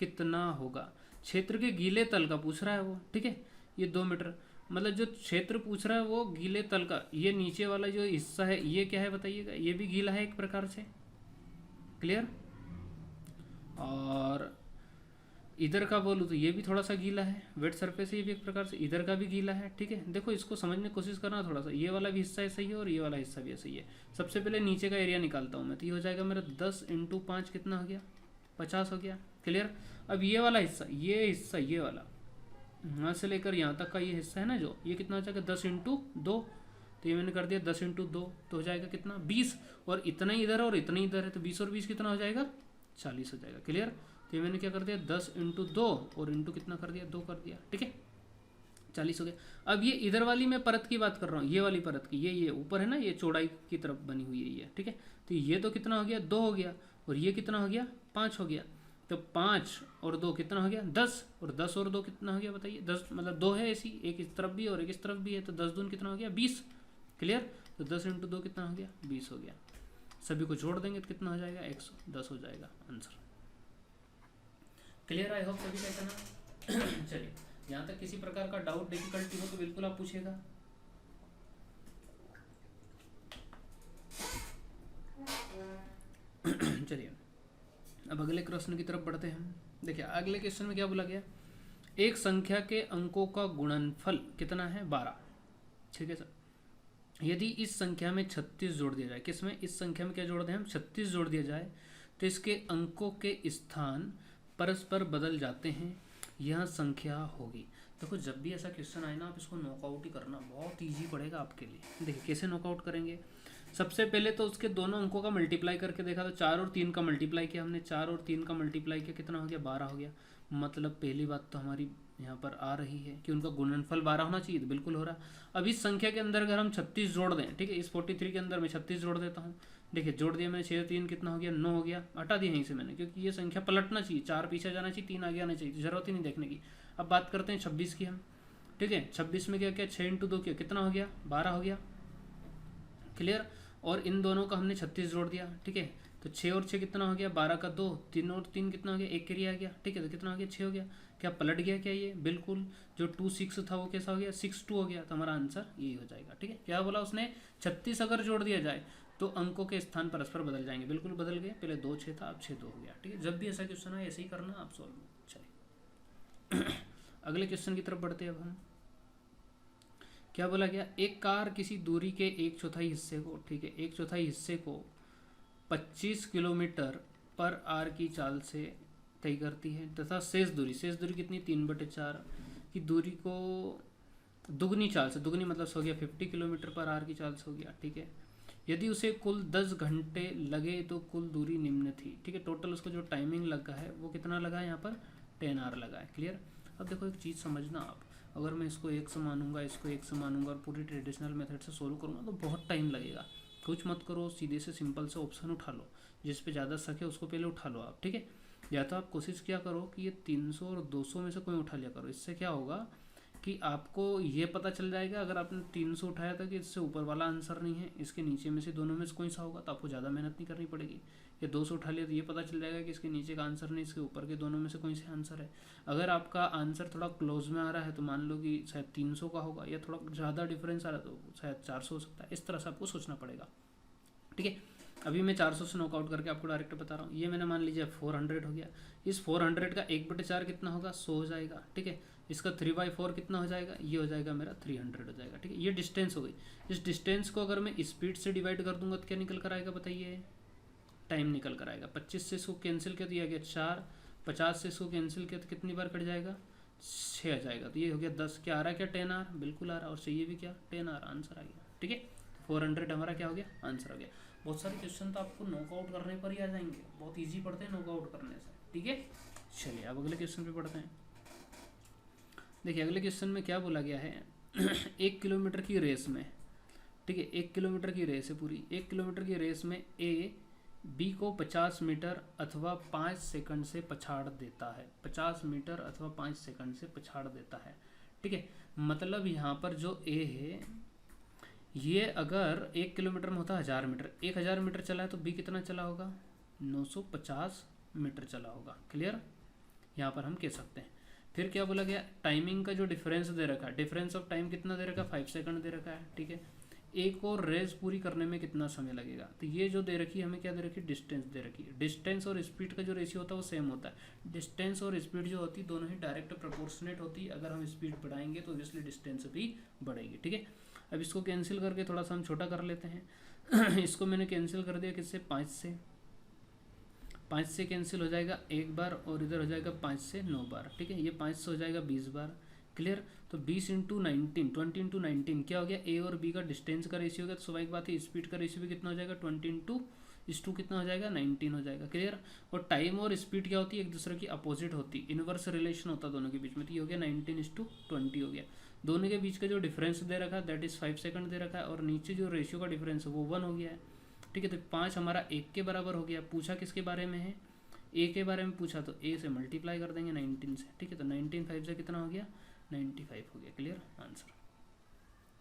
कितना होगा। क्षेत्र के गीले तल का पूछ रहा है वो, ठीक है। ये 2 मीटर मतलब जो क्षेत्र पूछ रहा है वो गीले तल का, ये नीचे वाला जो हिस्सा है ये क्या है बताइएगा, ये भी गीला है एक प्रकार से। क्लियर, और इधर का बोलूँ तो ये भी थोड़ा सा गीला है, वेट सरफेस ये भी एक प्रकार से, इधर का भी गीला है, ठीक है। देखो इसको समझने की कोशिश करना थोड़ा सा, ये वाला भी हिस्सा ऐसा ही है और ये वाला हिस्सा भी ऐसा ही है। सबसे पहले नीचे का एरिया निकालता हूँ मैं, तो ये हो जाएगा मेरा 10 × 5 कितना हो गया 50 हो गया। क्लियर, अब ये वाला हिस्सा, ये हिस्सा, ये वाला यहाँ से लेकर यहाँ तक का ये हिस्सा है ना जो, ये कितना हो जाएगा 10 × 2, तो ये मैंने कर दिया 10 × 2, तो हो जाएगा कितना 20, और इतना ही इधर और इतना ही इधर है, तो 20 और 20 कितना हो जाएगा 40 हो जाएगा। क्लियर, तो ये मैंने क्या कर दिया 10 × 2 और इंटू कितना कर दिया 2 कर दिया, ठीक है, 40 हो गया। अब ये इधर वाली मैं परत की बात कर रहा हूँ, ये वाली परत की, ये ऊपर है ना, ये चौड़ाई की तरफ बनी हुई है ये, ठीक है। तो ये तो कितना हो गया 2 हो गया, और ये कितना हो गया 5 हो गया, तो 5 और 2 कितना हो गया 10, और 10 और 2 कितना हो गया बताइए 10, मतलब 2 है ऐसी, एक इस तरफ भी और एक इस तरफ भी है, तो 10 दून कितना हो गया 20। क्लियर, तो 10 × 2 कितना हो गया 20 हो गया। सभी को जोड़ देंगे तो कितना हो जाएगा 110 हो जाएगा आंसर। क्लियर, आई होप सभी का इतना। चलिए यहाँ तक किसी प्रकार का डाउट डिफिकल्टी हो तो बिल्कुल आप पूछिएगा। चलिए अब अगले प्रश्न की तरफ बढ़ते हैं। देखिए अगले क्वेश्चन में क्या बोला गया, एक संख्या के अंकों का गुणनफल कितना है 12, ठीक है सर। यदि इस संख्या में 36 जोड़ दिया जाए, किसमें, इस संख्या में क्या जोड़ दें हम 36 जोड़ दिया जाए, तो इसके अंकों के स्थान परस्पर बदल जाते हैं, यह संख्या होगी। देखो जब भी ऐसा क्वेश्चन आए ना, आप इसको नॉकआउट ही करना, बहुत इजी पड़ेगा आपके लिए। देखिए कैसे नॉकआउट करेंगे, सबसे पहले तो उसके दोनों अंकों का मल्टीप्लाई करके देखा, तो 4 और 3 का मल्टीप्लाई किया हमने, 4 और 3 का मल्टीप्लाई किया कितना हो गया 12 हो गया। मतलब पहली बात तो हमारी यहाँ पर आ रही है कि उनका गुणनफल 12 होना चाहिए, तो बिल्कुल हो रहा। अब इस संख्या के अंदर अगर हम 36 जोड़ दें, ठीक है, इस 43 के अंदर मैं 36 जोड़ देता हूँ। देखिए जोड़ दिया मैंने, 6 3 कितना हो गया 9 हो गया, हटा दिया यहीं से मैंने, क्योंकि ये संख्या पलटना चाहिए, 4 पीछे जाना चाहिए 3 आगे आना चाहिए, जरूरत ही नहीं देखने की। अब बात करते हैं 26 की हम, ठीक है। 26 में क्या किया 6 × 2 किया, कितना हो गया 12 हो गया। क्लियर, और इन दोनों का हमने 36 जोड़ दिया, ठीक है। तो 6 और 6 कितना हो गया 12 का 2, 3 और 3 कितना हो गया 1 कैरी आ गया, ठीक है। तो कितना हो गया 6 हो गया। क्या पलट गया क्या ये, बिल्कुल। जो 2 6 था वो कैसा हो गया 6 2 हो गया, तो हमारा आंसर यही हो जाएगा, ठीक है। क्या बोला उसने 36 अगर जोड़ दिया जाए तो अंकों के स्थान परस्पर बदल जाएंगे, बिल्कुल बदल गए, पहले 2 6 था अब 6 2 हो गया, ठीक है। जब भी ऐसा क्वेश्चन है ऐसे ही करना आप सॉल्व। चलिए अगले क्वेश्चन की तरफ बढ़ते हैं अब हम। क्या बोला गया, एक कार किसी दूरी के 1/4 हिस्से को, ठीक है, 1/4 हिस्से को 25 किलोमीटर पर आर की चाल से तय करती है, तथा शेष दूरी कितनी 3/4 की दूरी को दुगनी चाल से, दुगनी मतलब हो गया 50 किलोमीटर पर आर की चाल से हो गया, ठीक है। यदि उसे कुल 10 घंटे लगे तो कुल दूरी निम्न थी, ठीक है। टोटल उसको जो टाइमिंग लगा है वो कितना लगा है यहाँ पर 10 आवर लगा है। क्लियर, अब देखो एक चीज़ समझना आप, अगर मैं इसको 1 से मानूंगा, इसको 1 से मानूंगा और पूरी ट्रेडिशनल मेथड से सोल्व करूँगा तो बहुत टाइम लगेगा। कुछ मत करो, सीधे से सिंपल से ऑप्शन उठा लो, जिस पे ज़्यादा शक है उसको पहले उठा लो आप, ठीक है। या तो आप कोशिश क्या करो कि ये 300 और 200 में से कोई उठा लिया करो। इससे क्या होगा कि आपको ये पता चल जाएगा, अगर आपने 300 उठाया था कि इससे ऊपर वाला आंसर नहीं है, इसके नीचे में से दोनों में से कोई सा होगा, तो आपको ज़्यादा मेहनत नहीं करनी पड़ेगी। या 200 उठा लिया तो ये पता चल जाएगा कि इसके नीचे का आंसर नहीं, इसके ऊपर के दोनों में से कोई सा आंसर है। अगर आपका आंसर थोड़ा क्लोज में आ रहा है तो मान लो कि शायद 300 का होगा, या थोड़ा ज़्यादा डिफरेंस आ रहा है तो शायद 400 हो सकता है। इस तरह से आपको सोचना पड़ेगा, ठीक है। अभी मैं 400 से नॉकआउट करके आपको डायरेक्ट बता रहा हूँ। ये मैंने मान लीजिए 400 हो गया। इस 400 का 1/4 कितना होगा, 100 हो जाएगा, ठीक है। इसका 3/4 कितना हो जाएगा, ये हो जाएगा मेरा 300 हो जाएगा, ठीक है। ये डिस्टेंस हो गई। इस डिस्टेंस को अगर मैं स्पीड से डिवाइड कर दूंगा तो क्या निकल कर आएगा बताइए, टाइम निकल कर आएगा। 25 से इसको कैंसिल किया तो ये आ गया 4, 50 से इसको कैंसिल किया तो कितनी बार कट जाएगा, 6 आ जाएगा। तो ये हो गया 10, क्या आ रहा है, क्या 10 आर, बिल्कुल आ रहा है। और चाहिए भी क्या, 10 आर, आंसर आ गया, ठीक है। 400 हमारा क्या हो गया, आंसर हो गया। बहुत सारे क्वेश्चन तो आपको नॉकआउट करने पर ही आ जाएंगे, बहुत इजी पड़ते हैं नॉकआउट करने से, ठीक है। चलिए अब अगले क्वेश्चन पे पढ़ते हैं। देखिए अगले क्वेश्चन में क्या बोला गया है 1 किलोमीटर की रेस में, ठीक है, 1 किलोमीटर की रेस है पूरी। 1 किलोमीटर की रेस में ए बी को 50 मीटर अथवा 5 सेकंड से पछाड़ देता है। 50 मीटर अथवा 5 सेकंड से पछाड़ देता है, ठीक है। मतलब यहाँ पर जो ए है, ये अगर 1 किलोमीटर में होता है 1000 मीटर, 1000 मीटर चला है तो बी कितना चला होगा, 950 मीटर चला होगा। क्लियर, यहाँ पर हम कह सकते हैं। फिर क्या बोला गया, टाइमिंग का जो डिफरेंस दे रखा है, डिफरेंस ऑफ टाइम कितना दे रखा है, 5 सेकंड दे रखा है, ठीक है। एक और रेस पूरी करने में कितना समय लगेगा, तो ये जो दे रखी है हमें क्या दे रखी है, डिस्टेंस दे रखी है। डिस्टेंस और स्पीड का जो रेशियो होता है वो सेम होता है। डिस्टेंस और स्पीड जो होती है दोनों ही डायरेक्ट प्रोपोर्शनेट होती है। अगर हम स्पीड बढ़ाएंगे तो ऑब्वियसली डिस्टेंस भी बढ़ेगी, ठीक है। अब इसको कैंसिल करके थोड़ा सा हम छोटा कर लेते हैं इसको मैंने कैंसिल कर दिया किससे, 5 से कैंसिल हो जाएगा 1 बार, और इधर हो जाएगा 5 से 9 बार, ठीक है। ये 5 से हो जाएगा 20 बार। क्लियर, तो 20 इंटू 19, 20 इंटू 19 क्या हो गया, ए और बी का डिस्टेंस का रेशियो हो गया। तो स्वाभाविक बात है स्पीड का रेशियो भी कितना हो जाएगा, 20 इंटू 2 कितना हो जाएगा, 19 हो जाएगा। क्लियर, और टाइम और स्पीड क्या होती है, एक दूसरे की अपोजिट होती है, इनवर्स रिलेशन होता है दोनों के बीच में। तो ये हो गया 19:20 हो गया। दोनों के बीच का जो डिफरेंस दे रखा है दैट इज 5 सेकंड दे रखा है, और नीचे जो रेशियो का डिफरेंस है वो 1 हो गया है, ठीक है। तो 5 हमारा 1 के बराबर हो गया। पूछा किसके बारे में है, ए के बारे में पूछा, तो ए से मल्टीप्लाई कर देंगे 19 से, ठीक है। तो 19 5 से कितना हो गया, 95 हो गया। क्लियर, आंसर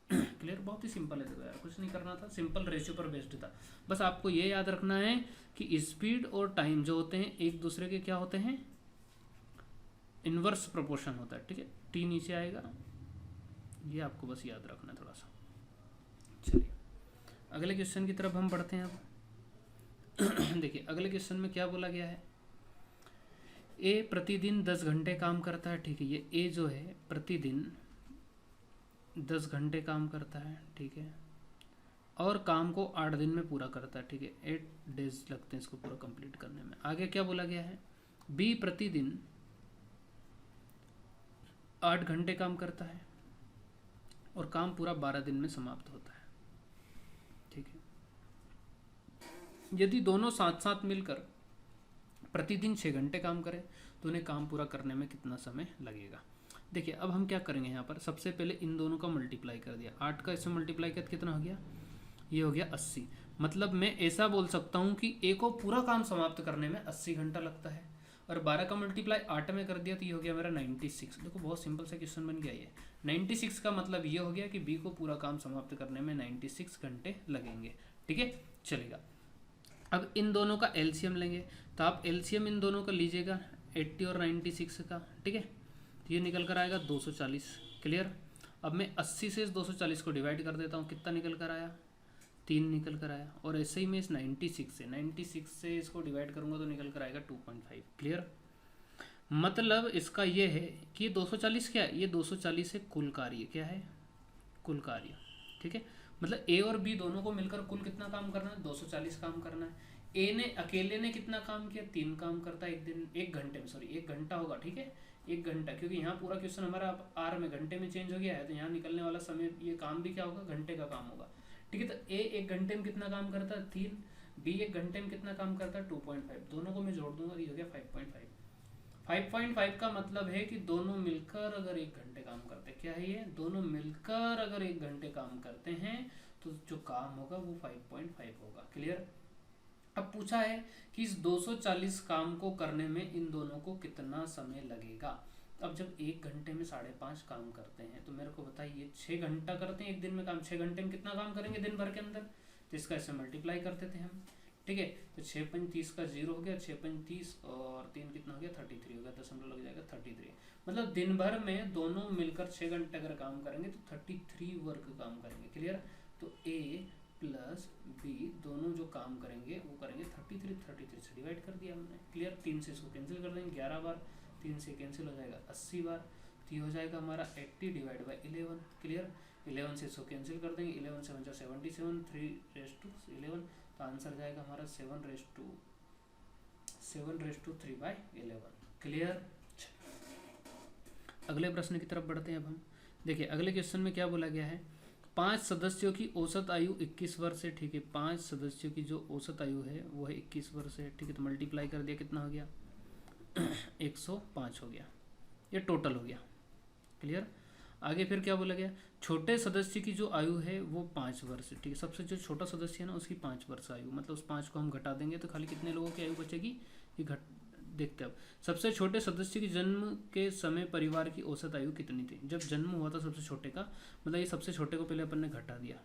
क्लियर, बहुत ही सिंपल है। देखो यार कुछ नहीं करना था, सिंपल रेशियो पर बेस्ड था। बस आपको ये याद रखना है कि स्पीड और टाइम जो होते हैं एक दूसरे के क्या होते हैं, इनवर्स प्रोपोर्शन होता है, ठीक है। टी नीचे आएगा, ये आपको बस याद रखना है थोड़ा सा। चलिए अगले क्वेश्चन की तरफ हम बढ़ते हैं अब देखिए अगले क्वेश्चन में क्या बोला गया है, ए प्रतिदिन 10 घंटे काम करता है, ठीक है। ये ए जो है प्रतिदिन 10 घंटे काम करता है, ठीक है, और काम को 8 दिन में पूरा करता है, ठीक है। 8 डेज लगते हैं इसको पूरा कंप्लीट करने में। आगे क्या बोला गया है, बी प्रतिदिन 8 घंटे काम करता है और काम पूरा 12 दिन में समाप्त होता है, ठीक है। यदि दोनों साथ साथ मिलकर प्रतिदिन 6 घंटे काम करें तो उन्हें काम पूरा करने में कितना समय लगेगा। देखिए अब हम क्या करेंगे, यहाँ पर सबसे पहले इन दोनों का मल्टीप्लाई कर दिया, 8 का इससे मल्टीप्लाई कर कितना हो गया, ये हो गया 80। मतलब मैं ऐसा बोल सकता हूँ कि ए को पूरा काम समाप्त करने में 80 घंटा लगता है, और 12 का मल्टीप्लाई 8 में कर दिया तो ये हो गया मेरा 96। देखो बहुत सिंपल सा क्वेश्चन बन गया ये। 96 का मतलब ये हो गया कि बी को पूरा काम समाप्त करने में 96 घंटे लगेंगे, ठीक है, चलेगा। अब इन दोनों का एलसीएम लेंगे, तो आप एलसीएम इन दोनों का लीजिएगा 80 और 96 का, ठीक है। तो ये निकल कर आएगा 240। क्लियर, अब मैं 80 से इस 240 को डिवाइड कर देता हूँ, कितना निकल कर आया, 3 निकल कर आया। और ऐसे ही मैं इस 96 से इसको डिवाइड करूँगा तो निकल कर आएगा 2.5। क्लियर, मतलब इसका ये है कि ये 240 क्या है, ये 240 है कुल कार्य, क्या है, कुल कार्य, ठीक है। मतलब ए और बी दोनों को मिलकर कुल कितना काम करना है, 240 काम करना है। ए ने अकेले ने कितना काम किया, 3 काम करता है एक दिन, 1 घंटे में, सॉरी 1 घंटा होगा, ठीक है, 1 घंटा, क्योंकि यहाँ पूरा क्वेश्चन हमारा आर में घंटे में चेंज हो गया है, तो यहाँ निकलने वाला समय ये काम भी क्या होगा, घंटे का काम होगा, ठीक है। तो ए 1 घंटे में कितना काम करता है, 3, बी 1 घंटे में कितना काम करता है, 2.5, दोनों को मैं जोड़ दूंगा, ये हो गया 5.5। 5.5 का मतलब है कि दोनों मिलकर अगर 1 घंटे काम करते हैं, क्या है ये, दोनों मिलकर अगर 1 घंटे काम करते हैं तो जो काम होगा वो 5.5 होगा। क्लियर। अब पूछा है कि इस 240 काम को करने में इन दोनों को कितना समय लगेगा। अब जब 1 घंटे में 5.5 काम करते हैं तो मेरे को बताइए 6 घंटा करते हैं एक दिन में काम, 6 घंटे में कितना काम करेंगे दिन भर के अंदर, तो इसका ऐसे मल्टीप्लाई करते थे हम। ठीक है, तो 6 × 5 = 30 का 0 हो गया, 6 × 5 और 3 कितना हो गया 33 हो गया, दशमलव लग जाएगा 33। मतलब दिन भर में दोनों मिलकर 6 घंटे अगर काम करेंगे तो 33 वर्क काम करेंगे। क्लियर। तो ए प्लस बी दोनों जो काम करेंगे वो करेंगे 33 से डिवाइड कर दिया हमने। क्लियर। 3 से इसको कैंसिल कर देंगे 11 बार, 3 से कैंसिल हो जाएगा 80 बार, तो ये हो जाएगा हमारा 80/11। क्लियर। 11 से इसको कैंसिल कर देंगे, 11 से 77, 3 तो आंसर जाएगा हमारा 7/3/11। क्लियर। अगले प्रश्न की तरफ बढ़ते हैं अब हम। देखिए अगले क्वेश्चन में क्या बोला गया है, 5 सदस्यों की औसत आयु 21 वर्ष है। ठीक है, 5 सदस्यों की जो औसत आयु है वो है 21 वर्ष है। ठीक है, तो मल्टीप्लाई कर दिया कितना हो गया 105 हो गया, ये टोटल हो गया। क्लियर। आगे फिर क्या बोला गया, छोटे सदस्य की जो आयु है वो 5 वर्ष। ठीक है, सबसे जो छोटा सदस्य है ना उसकी 5 वर्ष आयु, मतलब उस 5 को हम घटा देंगे तो खाली कितने लोगों की आयु बचेगी, ये घट देखते हैं। अब सबसे छोटे सदस्य की जन्म के समय परिवार की औसत आयु कितनी थी, जब जन्म हुआ था सबसे छोटे का, मतलब ये सबसे छोटे को पहले अपन ने घटा दिया,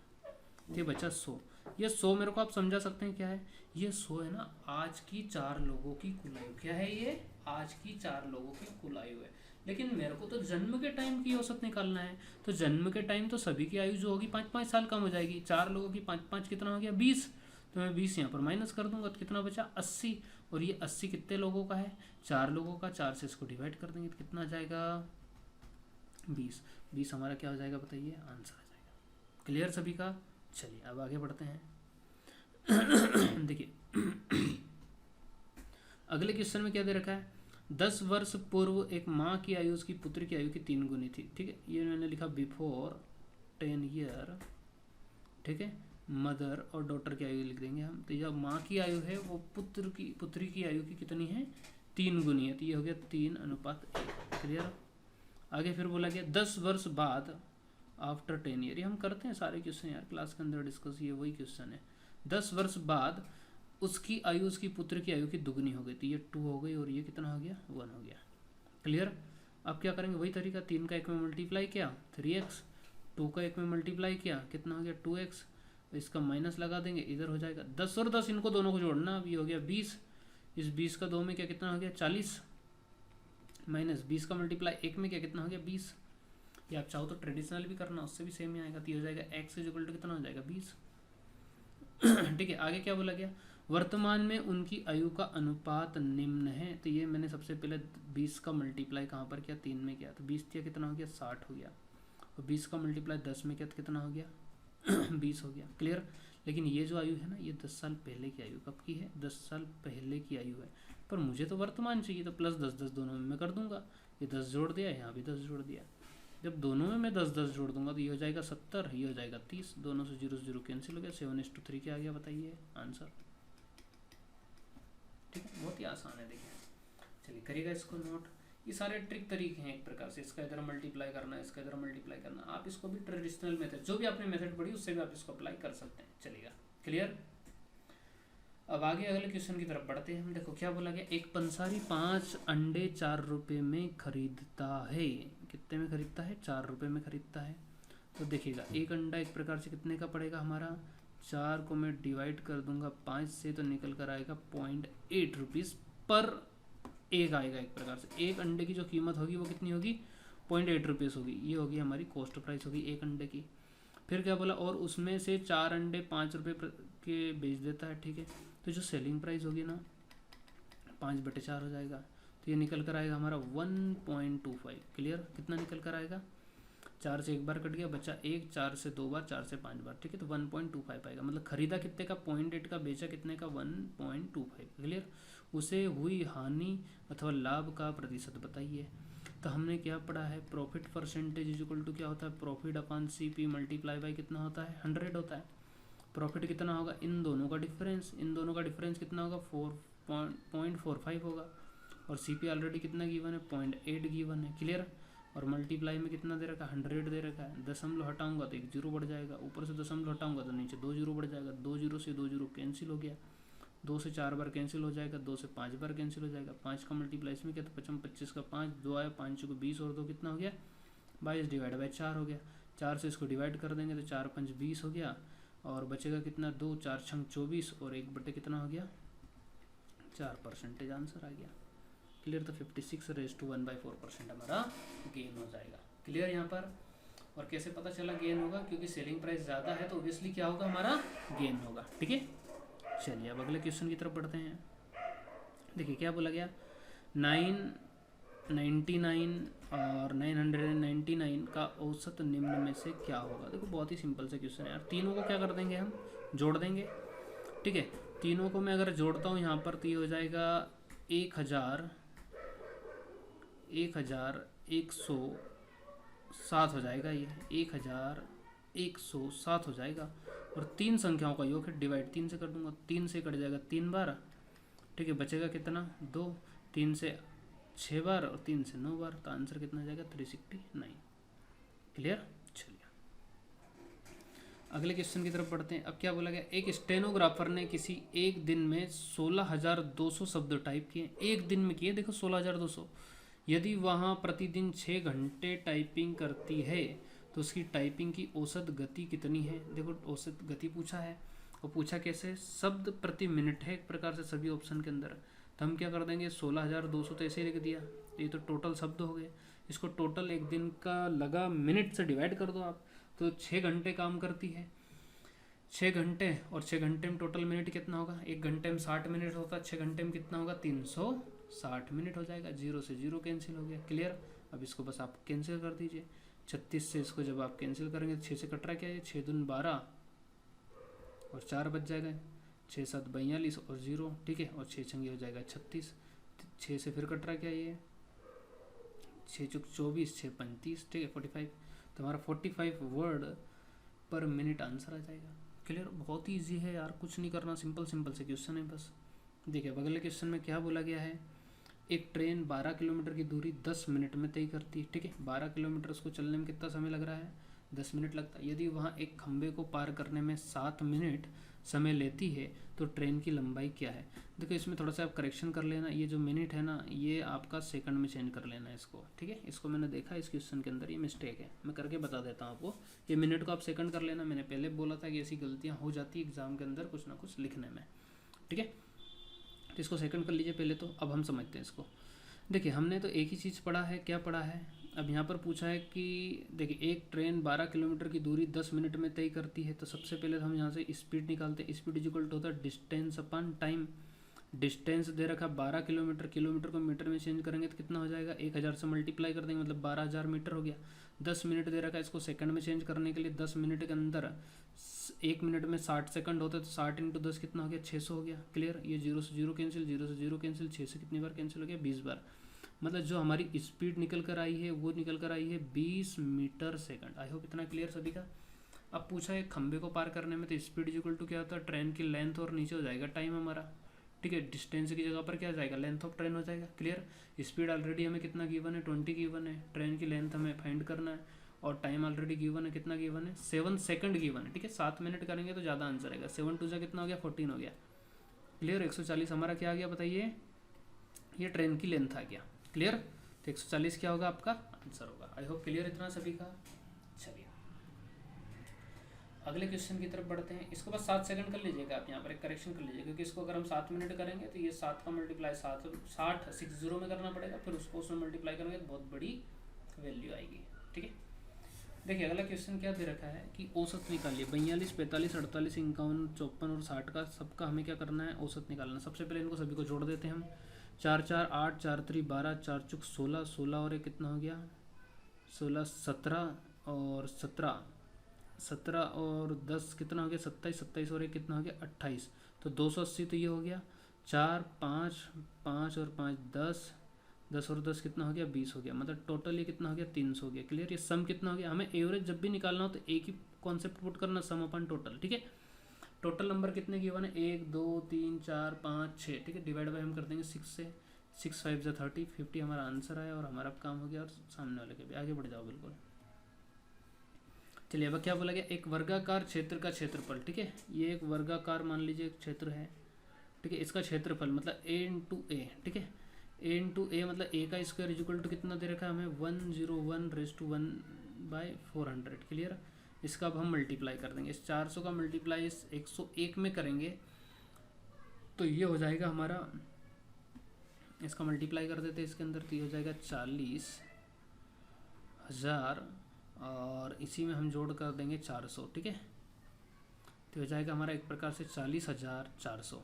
ये बचा 100। ये 100 मेरे को आप समझा सकते हैं क्या है, ये 100 है ना आज की 4 लोगों की कुल आयु। क्या है ये, आज की 4 लोगों की कुल आयु है। लेकिन मेरे को तो जन्म के टाइम की औसत निकालना है, तो जन्म के टाइम तो सभी की आयु जो होगी 5-5 साल कम हो जाएगी। 4 लोगों की 5-5 कितना हो गया 20, तो मैं 20 यहाँ पर माइनस कर दूंगा तो कितना बचा 80। और ये 80 कितने लोगों का है, 4 लोगों का, 4 से इसको डिवाइड कर देंगे तो कितना आ जाएगा 20। 20 हमारा क्या हो जाएगा बताइए, आंसर आ जाएगा। क्लियर सभी का। चलिए अब आगे बढ़ते हैं। देखिए अगले क्वेश्चन में क्या दे रखा है, 10 वर्ष पूर्व एक माँ की आयु उसकी पुत्र की आयु की 3 गुनी थी। ठीक है, ये मैंने लिखा बिफोर 10 ईयर। ठीक है, मदर और डॉटर की आयु लिख देंगे हम। तो जब माँ की आयु है वो पुत्री की आयु की कितनी है 3 गुनी है, तो ये हो गया 3:1। क्लियर। आगे फिर बोला गया 10 वर्ष बाद आफ्टर 10 ईयर, ये हम करते हैं सारे क्वेश्चन यार क्लास के अंदर डिस्कस, ये वही क्वेश्चन है। 10 वर्ष बाद उसकी आयु उसकी पुत्र की आयु की दुगनी हो गई, तो ये 2 हो गई और ये कितना हो गया 1 हो गया। क्लियर। अब क्या करेंगे वही तरीका, 3 का 1 में मल्टीप्लाई किया 3x, 2 का 1 में मल्टीप्लाई किया कितना हो गया 2x, इसका माइनस लगा देंगे इधर हो जाएगा 10 और 10 इनको दोनों को जोड़ना, अब ये हो गया 20, इस 20 का 2 में क्या कितना हो गया 40, माइनस 20 का मल्टीप्लाई 1 में क्या कितना हो गया 20। या आप चाहो तो ट्रेडिशनल भी करना, उससे भी सेम ही आएगा, तो ये हो जाएगा x इक्वल टू कितना हो जाएगा 20। ठीक है, आगे क्या बोला गया, वर्तमान में उनकी आयु का अनुपात निम्न है। तो ये मैंने सबसे पहले 20 का मल्टीप्लाई कहाँ पर किया 3 में किया, तो 20 किया कितना हो गया 60 हो गया, और 20 का मल्टीप्लाई 10 में किया तो कितना हो गया 20 हो गया। क्लियर। लेकिन ये जो आयु है ना ये 10 साल पहले की आयु, कब की है 10 साल पहले की आयु है, पर मुझे तो वर्तमान चाहिए, तो प्लस 10 दोनों में मैं कर दूंगा, ये 10 जोड़ दिया यहाँ भी 10 जोड़ दिया, जब दोनों में मैं 10 जोड़ दूंगा तो ये हो जाएगा 70, ये हो जाएगा 30, दोनों से 0 0 कैंसिल हो गया, 7:3 क्या आ गया बताइए आंसर। ठीक है, बहुत ही आसान है। देखिए चलिए करिएगा इसको नोट, ये सारे ट्रिक तरीके हैं एक प्रकार से, इसका इधर मल्टीप्लाई करना है, इसका इधर मल्टीप्लाई करना, आप इसको भी ट्रेडिशनल मेथड जो भी आपने मेथड पढ़ी उससे भी आप इसको अप्लाई कर सकते हैं। चलिएगा क्लियर। अब आगे अगले क्वेश्चन की तरफ बढ़ते हैं हम। देखो क्या बोला गया, एक पंसारी 5 अंडे 4 रुपये में खरीदता है। कितने में खरीदता है 4 रुपये में खरीदता है। तो देखिएगा एक अंडा एक प्रकार से कितने का पड़ेगा हमारा, 4 को मैं डिवाइड कर दूंगा 5 से तो निकल कर आएगा 0.8 रुपीज़ पर एक आएगा। एक प्रकार से एक अंडे की जो कीमत होगी वो कितनी होगी 0.8 रुपीज़ होगी, ये होगी हमारी कॉस्ट प्राइस होगी एक अंडे की। फिर क्या बोला, और उसमें से 4 अंडे 5 रुपये के बेच देता है। ठीक है, तो जो सेलिंग प्राइस होगी ना 5/4 हो जाएगा, तो ये निकल कर आएगा हमारा 1.25। क्लियर। कितना निकल कर आएगा, 4 से एक बार कट गया बचा 1, 4 से 2 बार, 4 से 5 बार। ठीक है, तो 1.25 आएगा, मतलब खरीदा कितने का 0.8 का, बेचा कितने का 1.25। क्लियर। उसे हुई हानि अथवा लाभ का प्रतिशत बताइए। तो हमने क्या पढ़ा है, profit percentage is equal to क्या होता है, profit upon CP multiply by कितना होता है 100 होता है। प्रॉफिट कितना होगा, इन दोनों का डिफरेंस, इन दोनों का डिफरेंस कितना होगा 4.45 होगा। और CP ऑलरेडी कितना गिवन है 0.8 गिवन है, क्लियर। और मल्टीप्लाई में कितना दे रखा है 100 दे रखा है। दशमलव हटाऊंगा तो 1 जीरो बढ़ जाएगा, ऊपर से दशमलव हटाऊंगा तो नीचे 2 जीरो बढ़ जाएगा। 2 जीरो से 2 जीरो कैंसिल हो गया, 2 से 4 बार कैंसिल हो जाएगा, 2 से 5 बार कैंसिल हो जाएगा। 5 का मल्टीप्लाई इसमें क्या, तो 55 25 का 5, 2 आया, 5 को 20 और 2 कितना हो गया 22 डिवाइड बाई 4 हो गया। 4 से इसको डिवाइड कर देंगे तो 4 5 20 हो गया, और बचेगा कितना 2, 4 छंग 24 और 1 बटे कितना हो गया 4% आंसर आ गया, क्लियर। तो 56/1/4% हमारा गेन हो जाएगा, क्लियर यहाँ पर। और कैसे पता चला गेन होगा, क्योंकि सेलिंग प्राइस ज़्यादा है तो ऑब्वियसली क्या होगा हमारा गेन होगा, ठीक है। चलिए अब अगले क्वेश्चन की तरफ बढ़ते हैं। देखिए क्या बोला गया, 999 और 999 का औसत निम्न में से क्या होगा। देखो बहुत ही सिंपल से क्वेश्चन है यार। तीनों को क्या कर देंगे हम, जोड़ देंगे, ठीक है। तीनों को मैं अगर जोड़ता हूँ यहाँ पर तो ये हो जाएगा 1107 हो जाएगा, ये 1107 हो जाएगा। और 3 संख्याओं का योग है, डिवाइड 3 से कर दूंगा, 3 से कट जाएगा 3 बार, ठीक है। बचेगा कितना 2, 3 से 6 बार और 3 से 9 बार, तो आंसर कितना आ जाएगा 369, क्लियर। चलिए अगले क्वेश्चन की तरफ बढ़ते हैं। अब क्या बोला गया, एक स्टेनोग्राफर ने किसी एक दिन में 16,200 शब्द टाइप किए, एक दिन में किए, देखो 16,200। यदि वहाँ प्रतिदिन 6 घंटे टाइपिंग करती है तो उसकी टाइपिंग की औसत गति कितनी है। देखो औसत गति पूछा है, और पूछा कैसे, शब्द प्रति मिनट है एक प्रकार से सभी ऑप्शन के अंदर। तो हम क्या कर देंगे 16,200 तो ऐसे ही लिख दिया, ये तो टोटल शब्द हो गए। इसको टोटल एक दिन का लगा मिनट से डिवाइड कर दो आप, तो 6 घंटे काम करती है, 6 घंटे, और 6 घंटे में टोटल मिनट कितना होगा, 1 घंटे में 60 मिनट होता है, 6 घंटे में कितना होगा 360 मिनट हो जाएगा। 0 से 0 कैंसिल हो गया, क्लियर। अब इसको बस आप कैंसिल कर दीजिए, 36 से इसको जब आप कैंसिल करेंगे तो 6 से कट रहा क्या है, 6 दून 12 और 4 बच जाएगा, 6 7 42 और 0, ठीक है। और 6 छंगे हो जाएगा 36, 6 से फिर कट रहा क्या ये 6 चुक 24, 6 35, ठीक है 45। तो हमारा 45 वर्ड पर मिनट आंसर आ जाएगा, क्लियर। बहुत ही ईजी है यार, कुछ नहीं करना, सिंपल सिंपल से क्वेश्चन है बस। देखिए अगले क्वेश्चन में क्या बोला गया है, एक ट्रेन 12 किलोमीटर की दूरी 10 मिनट में तय करती है, ठीक है। 12 किलोमीटर उसको चलने में कितना समय लग रहा है, 10 मिनट लगता है। यदि वहाँ एक खंबे को पार करने में 7 मिनट समय लेती है तो ट्रेन की लंबाई क्या है। देखो इसमें थोड़ा सा आप करेक्शन कर लेना, ये जो मिनट है ना ये आपका सेकंड में चेंज कर लेना है इसको, ठीक है। इसको मैंने देखा इस क्वेश्चन के अंदर ये मिस्टेक है, मैं करके बता देता हूँ आपको। ये मिनट को आप सेकंड कर लेना, मैंने पहले बोला था कि ऐसी गलतियाँ हो जाती है एग्जाम के अंदर कुछ ना कुछ लिखने में, ठीक है। तो इसको सेकंड कर लीजिए पहले तो। अब हम समझते हैं इसको। देखिए हमने तो एक ही चीज़ पढ़ा है, क्या पढ़ा है, अब यहाँ पर पूछा है कि देखिए एक ट्रेन 12 किलोमीटर की दूरी 10 मिनट में तय करती है। तो सबसे पहले हम यहाँ से स्पीड निकालते हैं, स्पीड इज इक्वल टू होता है डिस्टेंस अपॉन टाइम। डिस्टेंस दे रखा 12 किलोमीटर, किलोमीटर को मीटर में चेंज करेंगे तो कितना हो जाएगा 1000 से मल्टीप्लाई कर देंगे, मतलब 12,000 मीटर हो गया। 10 मिनट दे रखा है, इसको सेकंड में चेंज करने के लिए 10 मिनट के अंदर 1 मिनट में 60 सेकंड होता है, तो 60 × 10 कितना हो गया 600 हो गया, क्लियर। ये 0 से 0 कैंसिल, 0 से 0 कैंसिल, 6 से कितनी बार कैंसिल हो गया 20 बार। मतलब जो हमारी स्पीड निकल कर आई है वो निकल कर आई है 20 मीटर सेकंड। आई होप इतना क्लियर सभी का। अब पूछा है खंबे को पार करने में तो स्पीड इज इक्वल टू क्या होता है, ट्रेन की लेंथ और नीचे हो जाएगा टाइम हमारा, ठीक है। डिस्टेंस की जगह पर क्या आ जाएगा, लेंथ ऑफ ट्रेन हो जाएगा, क्लियर। स्पीड ऑलरेडी हमें कितना गिवन है 20 गिवन है, ट्रेन की लेंथ हमें फाइंड करना है, और टाइम ऑलरेडी गिवन है, कितना गिवन है 7 सेकंड गिवन है, ठीक है। 7 मिनट करेंगे तो ज़्यादा आंसर आएगा। 7 2 कितना हो गया 14 हो गया, क्लियर। 140 हमारा क्या आ गया बताइए, ये ट्रेन की लेंथ आ गया, क्लियर। तो 140 क्या होगा आपका आंसर होगा। आई होप क्लियर इतना सभी का। चलिए अगले क्वेश्चन की तरफ बढ़ते हैं। इसको बस 7 सेकंड कर लीजिएगा आप, यहाँ पर एक करेक्शन कर लीजिएगा, क्योंकि इसको अगर हम 7 मिनट करेंगे तो ये 7 का मल्टीप्लाई 60 में करना पड़ेगा, फिर उसको उसमें मल्टीप्लाई करेंगे तो बहुत बड़ी वैल्यू आएगी, ठीक है। देखिए अगला क्वेश्चन क्या दे रखा है कि औसत निकालिए 42, 45, 48, 51, 54 और 60 का सबका हमें क्या करना है औसत निकालना। सबसे पहले इनको सभी को जोड़ देते हैं हम। 4 4 8, 4 3 12, 4 चुक 16, 16 और ये कितना हो गया 16, 17 और 17, 17 और 10 कितना हो गया 27, 27 और ये कितना हो गया 28। तो 280 तो ये हो गया। 4 5 5 और 5 10, 10 और 10 कितना हो गया 20 हो गया, मतलब टोटल ये कितना हो गया 300 हो गया, क्लियर। ये सम कितना हो गया, हमें एवरेज जब भी निकालना हो तो एक ही कॉन्सेप्ट पुट करना, सम अपन टोटल, ठीक है। टोटल नंबर कितने गिवन है 1 2 3 4 5 6, ठीक है। डिवाइड बाय हम कर देंगे 6 से, 6 5 जा 30, 50 हमारा आंसर आया और हमारा काम हो गया और सामने वाले के भी। आगे बढ़ जाओ बिल्कुल। चलिए अब क्या बोला गया, एक वर्गाकार क्षेत्र का क्षेत्रफल, ठीक है, ये एक वर्गाकार मान लीजिए एक क्षेत्र है, ठीक है, इसका क्षेत्रफल मतलब a इंटू ए, ठीक है, a इंटू ए मतलब a का स्क्वायर इक्वल टू कितना दे रखा है हमें 101/400। क्लियर। इसका अब हम मल्टीप्लाई कर देंगे, इस 400 का मल्टीप्लाई इस 101 में करेंगे तो ये हो जाएगा हमारा, इसका मल्टीप्लाई कर देते हैं इसके अंदर तो ये हो जाएगा 40,000 और इसी में हम जोड़ कर देंगे 400, ठीक है, तो हो जाएगा हमारा एक प्रकार से 40,400,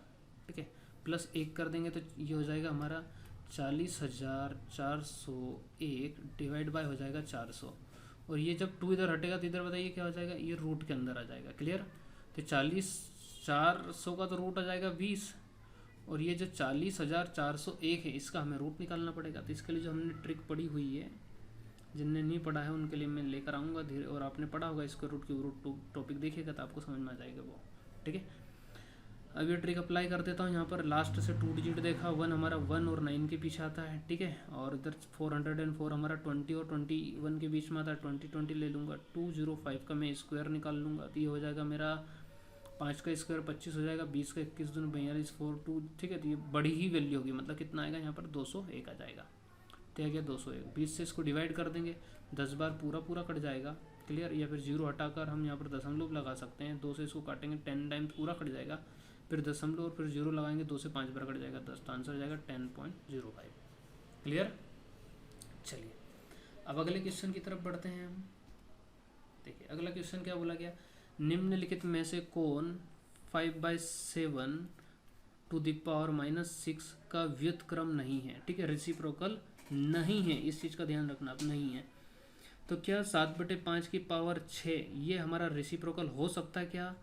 ठीक है, प्लस 1 कर देंगे तो ये हो जाएगा हमारा 40,401 डिवाइड बाय हो जाएगा 400, और ये जब 2 इधर हटेगा तो इधर बताइए क्या हो जाएगा, ये रूट के अंदर आ जाएगा। क्लियर। तो 40,400 का तो रूट आ जाएगा 20, और ये जो 40,401 है इसका हमें रूट निकालना पड़ेगा। तो इसके लिए जो हमने ट्रिक पढ़ी हुई है, जिनने नहीं पढ़ा है उनके लिए मैं लेकर आऊँगा धीरे, और आपने पढ़ा होगा इसको रूट की रूट टॉपिक देखिएगा तो आपको समझ में आ जाएगा वो, ठीक है। अब ये ट्रिक अप्लाई कर देता हूँ। यहाँ पर लास्ट से 2 डिजिट देखा, 1 हमारा 1 और 9 के पीछे आता है, ठीक है, और इधर 404 हमारा 20 और 21 के बीच में आता है, 20 ले लूँगा, 205 का मैं स्क्वायर निकाल लूँगा तो ये हो जाएगा मेरा 5 का स्क्वायर 25 हो जाएगा, 20 का 21 दूनी 42 4 2, ठीक है, तो ये बड़ी ही वैल्यू होगी, मतलब कितना आएगा यहाँ पर 201 आ जाएगा, तो आ गया 201। 20 से इसको डिवाइड कर देंगे, 10 बार पूरा कट जाएगा। क्लियर। या फिर 0 हटाकर हम यहाँ पर दशमलव लगा सकते हैं, 2 से इसको काटेंगे 10 टाइम्स पूरा कट जाएगा, फिर दशमलव और फिर 0 लगाएंगे, 2 से 5 बार कट जाएगा 10, तो आंसर हो जाएगा 10.05। क्लियर। चलिए अब अगले क्वेश्चन की तरफ बढ़ते हैं हम। देखिए अगला क्वेश्चन क्या बोला गया, निम्नलिखित में से कौन 5/7 टू द पावर -6 का व्युत्क्रम नहीं है, ठीक है, रेसिप्रोकल नहीं है, इस चीज़ का ध्यान रखना आप, नहीं है। तो क्या 7/5 की पावर 6 ये हमारा रेसिप्रोकल हो सकता है क्या?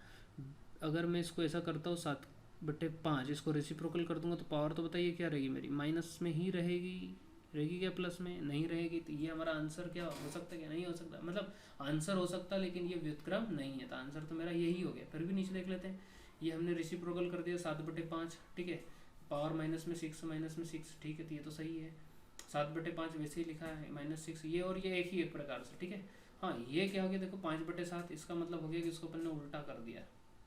अगर मैं इसको ऐसा करता हूँ 7/5 इसको रेसिप्रोकल कर दूंगा तो पावर तो बताइए क्या रहेगी मेरी, माइनस में ही रहेगी, रहेगी क्या प्लस में? नहीं रहेगी। तो ये हमारा आंसर क्या हो सकता है, क्या नहीं हो सकता, मतलब आंसर हो सकता है लेकिन ये व्युत्क्रम नहीं है, तो आंसर तो मेरा यही हो गया। फिर भी नीचे देख लेते हैं, ये हमने रेसिप्रोकल कर दिया 7/5, ठीक है, पावर माइनस में 6, ठीक है, तो ये तो सही है। 7/5 वैसे ही लिखा है -6, ये और ये एक ही एक प्रकार से, ठीक है। हाँ ये क्या हो गया देखो 5/7, इसका मतलब हो गया कि इसको अपन ने उल्टा कर दिया।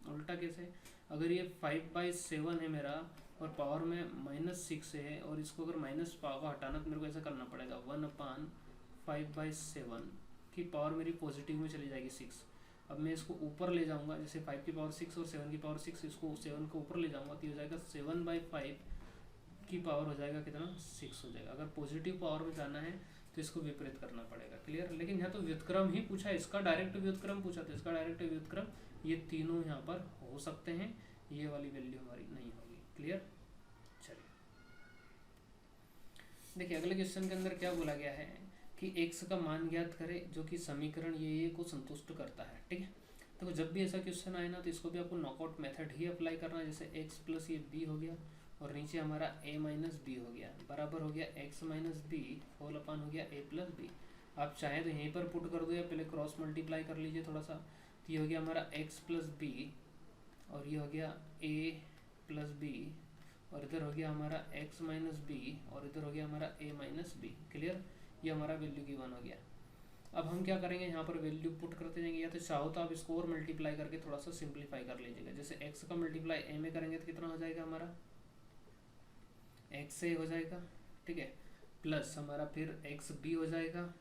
उल्टा कैसे? अगर ये 5/7 है मेरा और पावर में -6 है, और इसको अगर माइनस पावर हटाना तो मेरे को ऐसा करना पड़ेगा 1/5/7 की पावर मेरी पॉजिटिव में चली जाएगी 6। अब मैं इसको ऊपर ले जाऊंगा, जैसे 5 की पावर 6 और 7 की पावर 6, इसको 7 को ऊपर ले जाऊंगा तो हो जाएगा 7/5 की पावर हो जाएगा कितना, 6 हो जाएगा। अगर पॉजिटिव पावर में जाना है तो इसको विपरीत करना पड़ेगा। क्लियर। लेकिन यहाँ तो व्युत्क्रम ही पूछा है, इसका डायरेक्ट व्युत्क्रम पूछा, तो इसका डायरेक्ट व्युत्क्रम ये तीनों यहाँ पर हो सकते हैं, ये वाली वैल्यू हमारी नहीं होगी। क्लियर। चलिए देखिए अगले क्वेश्चन के अंदर क्या बोला गया है कि x का मान ज्ञात करें जो कि समीकरण ये को संतुष्ट करता है, ठीक है। तो जब भी ऐसा क्वेश्चन आए ना तो इसको भी आपको नॉकआउट मेथड ही अप्लाई करना है, जैसे x प्लस ये b हो गया और नीचे हमारा a माइनस बी हो गया, बराबर हो गया x minus b whole upon हो गया a प्लस बी। आप चाहें तो यहीं पर पुट कर दो या पहले क्रॉस मल्टीप्लाई कर लीजिए थोड़ा सा, तो ये हो गया हमारा x प्लस बी और ये हो गया a प्लस बी, और इधर हो गया हमारा x माइनस बी और इधर हो गया हमारा a माइनस बी। क्लियर। ये हमारा वैल्यू गिवन हो गया। अब हम क्या करेंगे, यहाँ पर वैल्यू पुट करते जाएंगे, या तो चाहो तो आप इसको और मल्टीप्लाई करके थोड़ा सा सिंप्लीफाई कर लीजिएगा। जैसे x का मल्टीप्लाई a में करेंगे तो कितना हो जाएगा हमारा, x से हो जाएगा, ठीक है, प्लस हमारा फिर x b हो जाएगा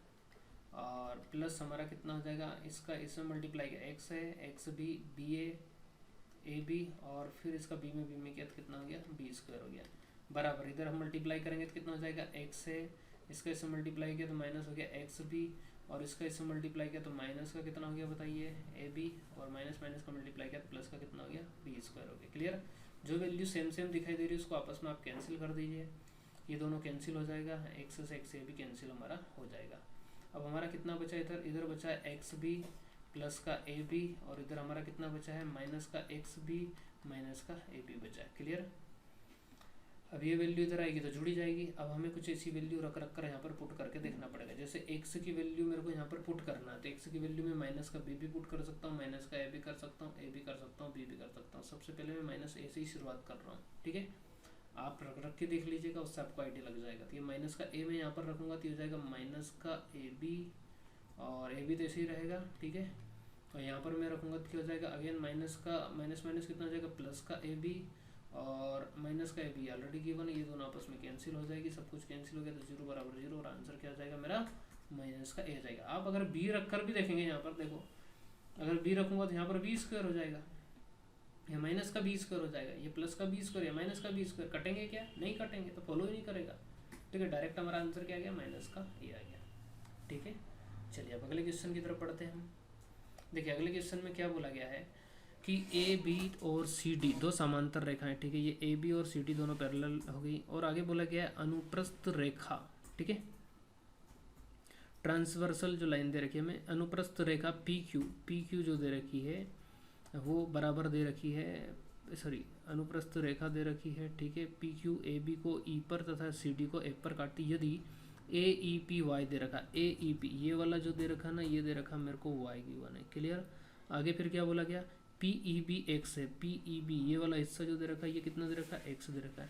और प्लस हमारा कितना हो जाएगा, इसका इसमें मल्टीप्लाई किया x है, x b b a b और फिर इसका b में किया तो कितना हो गया, b स्क्वायर हो गया, बराबर इधर हम मल्टीप्लाई करेंगे तो कितना हो जाएगा, x है, इसका इससे मल्टीप्लाई किया तो माइनस हो गया x b और इसका इससे मल्टीप्लाई किया तो माइनस का कितना हो गया बताइए, a b और माइनस माइनस का मल्टीप्लाई किया तो प्लस का कितना हो गया, b स्क्वायर हो गया। क्लियर। जो वैल्यू सेम सेम दिखाई दे रही है उसको आपस में आप कैंसिल कर दीजिए, ये दोनों कैंसिल हो जाएगा, x से x a भी कैंसिल हमारा हो जाएगा। अब हमारा कितना बचा इधर, इधर बचा है एक्स बी प्लस का ए बी और इधर हमारा कितना बचा है, माइनस का एक्स बी माइनस का ए बी बचा है। क्लियर। अब ये वैल्यू इधर आएगी तो जुड़ी जाएगी। अब हमें कुछ ऐसी वैल्यू रख कर यहाँ पर पुट करके देखना पड़ेगा। जैसे एक्स की वैल्यू मेरे को यहाँ पर पुट करना है तो एक्स की वैल्यू में माइनस का बी भी पुट कर सकता हूँ, माइनस का ए भी कर सकता हूँ, ए भी कर सकता हूँ, बी भी कर सकता हूँ। सबसे पहले मैं माइनस ए से ही शुरुआत कर रहा हूँ, ठीक है। आप रख के देख लीजिएगा, उससे आपको आइडिया लग जाएगा। तो ये माइनस का ए मैं यहाँ पर रखूँगा तो ये हो जाएगा माइनस का ए बी, और ए बी तो ऐसे ही रहेगा, ठीक है। और यहाँ पर मैं रखूँगा तो क्या हो जाएगा, अगेन माइनस का माइनस माइनस कितना हो जाएगा, प्लस का ए बी और माइनस का ए बी ऑलरेडी गिवन है, ये दोनों आपस में कैंसिल हो जाएगी, सब कुछ कैंसिल हो गया तो 0 बराबर 0, और आंसर क्या हो जाएगा मेरा माइनस का ए आ जाएगा। आप अगर बी रख कर भी देखेंगे यहाँ पर, देखो अगर बी रखूँगा तो यहाँ पर बी स्क्वायर हो जाएगा, ये माइनस का बी स्क्वायर हो जाएगा, ये प्लस का बी स्क्वायर या माइनस का बी स्क्वायर कटेंगे क्या, नहीं कटेंगे, तो फॉलो ही नहीं करेगा, ठीक है। डायरेक्ट हमारा आंसर क्या आ गया, माइनस का ए आ गया, ठीक है। चलिए अब अगले क्वेश्चन की तरफ पढ़ते हैं हम। देखिए अगले क्वेश्चन में क्या बोला गया है कि ए बी और सी डी दो समांतर रेखाएं, ठीक है, ये ए बी और सी डी दोनों पैरेलल हो गई, और आगे बोला गया है अनुप्रस्थ रेखा, ठीक है, ट्रांसवर्सल जो लाइन दे रखी है हमें, अनुप्रस्थ रेखा पी क्यू जो दे रखी है वो बराबर दे रखी है, सॉरी अनुप्रस्थ रेखा दे रखी है, ठीक है। पी क्यू ए बी को ई पर तथा सी डी को एफ पर काटती, यदि ए ई पी वाई दे रखा, ए ई पी ये वाला जो दे रखा ना, ये दे रखा मेरे को वाई गिवन है, क्लियर। आगे फिर क्या बोला गया, पी ई बी एक्स है, पी ई बी ये वाला हिस्सा जो दे रखा है ये कितना दे रखा है, एक्स दे रखा है,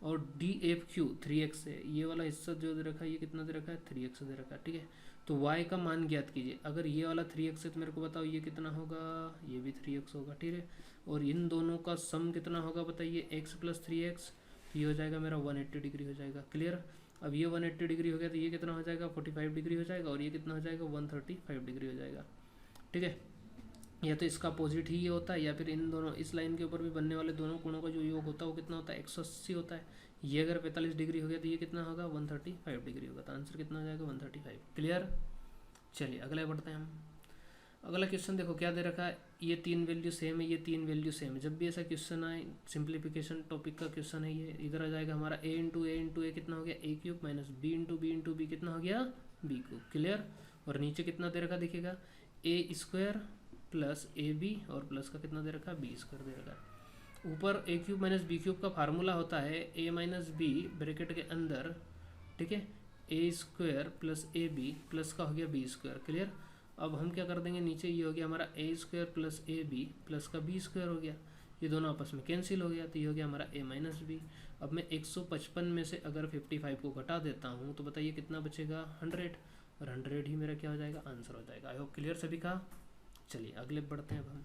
और डी एफ क्यू 3x है, ये वाला हिस्सा जो दे रखा है ये कितना दे रखा है, 3x दे रखा है, ठीक है। तो y का मान ज्ञात कीजिए, अगर ये वाला 3x है तो मेरे को बताओ ये कितना होगा, ये भी 3x होगा, ठीक है। और इन दोनों का सम कितना होगा बताइए, x प्लस 3x, ये हो जाएगा मेरा 180 डिग्री हो जाएगा, क्लियर। अब ये 180 डिग्री हो गया तो ये कितना हो जाएगा, 45 डिग्री हो जाएगा, और ये कितना हो जाएगा, 135 डिग्री हो जाएगा, ठीक है। या तो इसका अपोजिट ही ये होता है, या फिर इन दोनों इस लाइन के ऊपर भी बनने वाले दोनों कोणों का जो योग होता है वो कितना होता है, 180 होता है। ये अगर 45 डिग्री हो गया तो ये कितना होगा, 135 डिग्री होगा, तो आंसर कितना हो जाएगा, 135, क्लियर। चलिए अगला बढ़ते हैं हम। अगला क्वेश्चन देखो क्या दे रखा है, ये 3 वैल्यू सेम है, ये 3 वैल्यू सेम है। जब भी ऐसा क्वेश्चन आए, सिंप्लीफिकेशन टॉपिक का क्वेश्चन है ये, इधर आ जाएगा हमारा ए इंटू ए कितना हो गया, A cube, minus B into B कितना हो गया, बी क्यूब, क्लियर। और नीचे कितना दे रखा देखिएगा, ए स्क्वायर प्लस ए बी, और प्लस का कितना दे रखा, बी स्क्वायर दे रखा है। ऊपर ए क्यूब माइनस बी क्यूब का फार्मूला होता है ए माइनस बी ब्रैकेट के अंदर, ठीक है, A square plus A B plus का हो गया बी स्क्वायर, क्लियर। अब हम क्या कर देंगे, नीचे ये हो गया हमारा A square plus A B plus का बी स्क्वायर हो गया, ये दोनों आपस में कैंसिल हो गया, तो ये हो गया हमारा ए माइनस बी। अब मैं 155 में से अगर 55 को घटा देता हूँ तो बताइए कितना बचेगा, 100, और 100 ही मेरा क्या हो जाएगा, आंसर हो जाएगा। आई होप क्लियर सभी का। चलिए अगले बढ़ते हैं अब हम।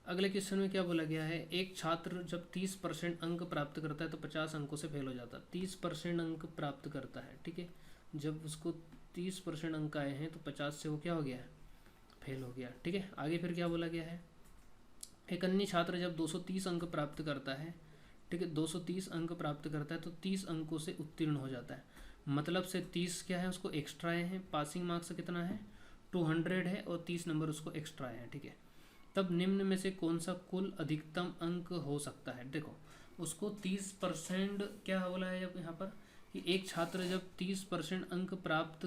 अगले क्वेश्चन में क्या बोला गया है, एक छात्र जब 30% अंक प्राप्त करता है तो 50 अंकों से फेल हो जाता है। 30% अंक प्राप्त करता है, ठीक है, जब उसको 30% अंक आए हैं तो 50 से वो क्या हो गया है, फेल हो गया, ठीक है। आगे फिर क्या बोला गया है, एक अन्य छात्र जब 230 अंक प्राप्त करता है, ठीक है, 230 अंक प्राप्त करता है तो 30 अंकों से उत्तीर्ण हो जाता है। मतलब से 30 क्या है, उसको एक्स्ट्रा आए हैं, पासिंग मार्क्स कितना है, 200 है, और 30 नंबर उसको एक्स्ट्रा आए हैं, ठीक है। तब निम्न में से कौन सा कुल अधिकतम अंक हो सकता है। देखो उसको 30% क्या बोला है जब यहाँ पर, कि एक छात्र जब 30% अंक प्राप्त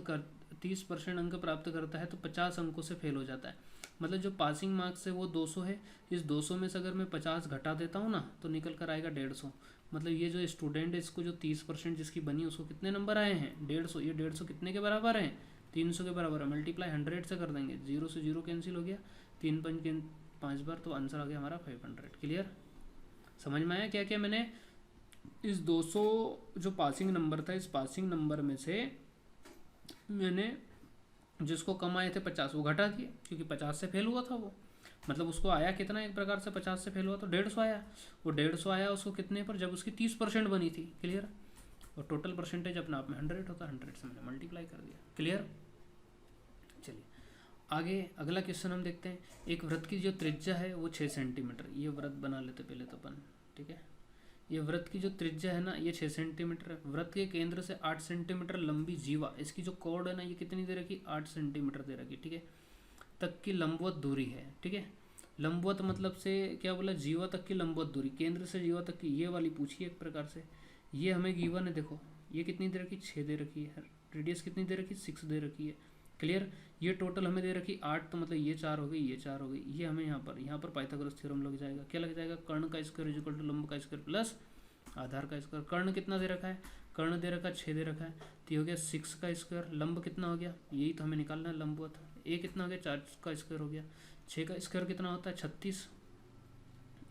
करता है तो 50 अंकों से फेल हो जाता है। मतलब जो पासिंग मार्क्स है वो 200 है, इस 200 में से अगर मैं 50 घटा देता हूँ ना तो निकल कर आएगा 150। मतलब ये जो स्टूडेंट है इसको जो 30% जिसकी बनी उसको कितने नंबर आए हैं, 150। ये 150 कितने के बराबर है, 300 के बराबर है। मल्टीप्लाई 100 से कर देंगे, 0 से 0 कैंसिल हो गया, 3 5 5 बार, तो आंसर आ गया हमारा 500, क्लियर। समझ में आया क्या क्या मैंने इस 200 जो पासिंग नंबर था, इस पासिंग नंबर में से मैंने जिसको कम आए थे 50 वो घटा दिए, क्योंकि 50 से फेल हुआ था वो। मतलब उसको आया कितना, एक प्रकार से 50 से फेल हुआ तो 150 आया। वो 150 आया उसको कितने पर, जब उसकी 30% बनी थी, क्लियर। और टोटल परसेंटेज अपने आप में 100 होता है, 100 से मैंने मल्टीप्लाई कर दिया, क्लियर। चलिए आगे अगला क्वेश्चन हम देखते हैं। एक वृत्त की जो त्रिज्या है वो 6 सेंटीमीटर, ये वृत्त बना लेते पहले तो अपन, ठीक है। ये वृत्त की जो त्रिज्या है ना ये 6 सेंटीमीटर है। वृत्त के केंद्र से 8 सेंटीमीटर लंबी जीवा, इसकी जो कॉर्ड है ना ये कितनी दे रखी, 8 सेंटीमीटर दे रखी, ठीक है, तक की लंबवत दूरी है, ठीक है। लंबवत मतलब से क्या बोला, जीवा तक की लंबवत दूरी, केंद्र से जीवा तक की, ये वाली पूछी एक प्रकार से। ये हमें गिवन है, देखो ये कितनी दे रखी, 6 दे रखी है। रेडियस कितनी दे रखी, 6 दे रखी है, क्लियर। ये टोटल हमें दे रखी 8, तो मतलब ये 4 हो गई, ये 4 हो गई। ये हमें यहाँ पर पाइथागोरस थ्योरम लग जाएगा। क्या लग जाएगा, कर्ण का स्क्वायर इज इक्वल टू लंब का स्क्वायर प्लस आधार का स्क्वायर। कर्ण कितना दे रखा है, कर्ण दे रखा 6 दे रखा है, तो ये हो गया 6 का स्क्वायर। लंब कितना हो गया, यही तो हमें निकालना है लंबवत। ए कितना हो गया, 4 का स्क्वायर हो गया। 6 का स्क्वायर कितना होता है, 36।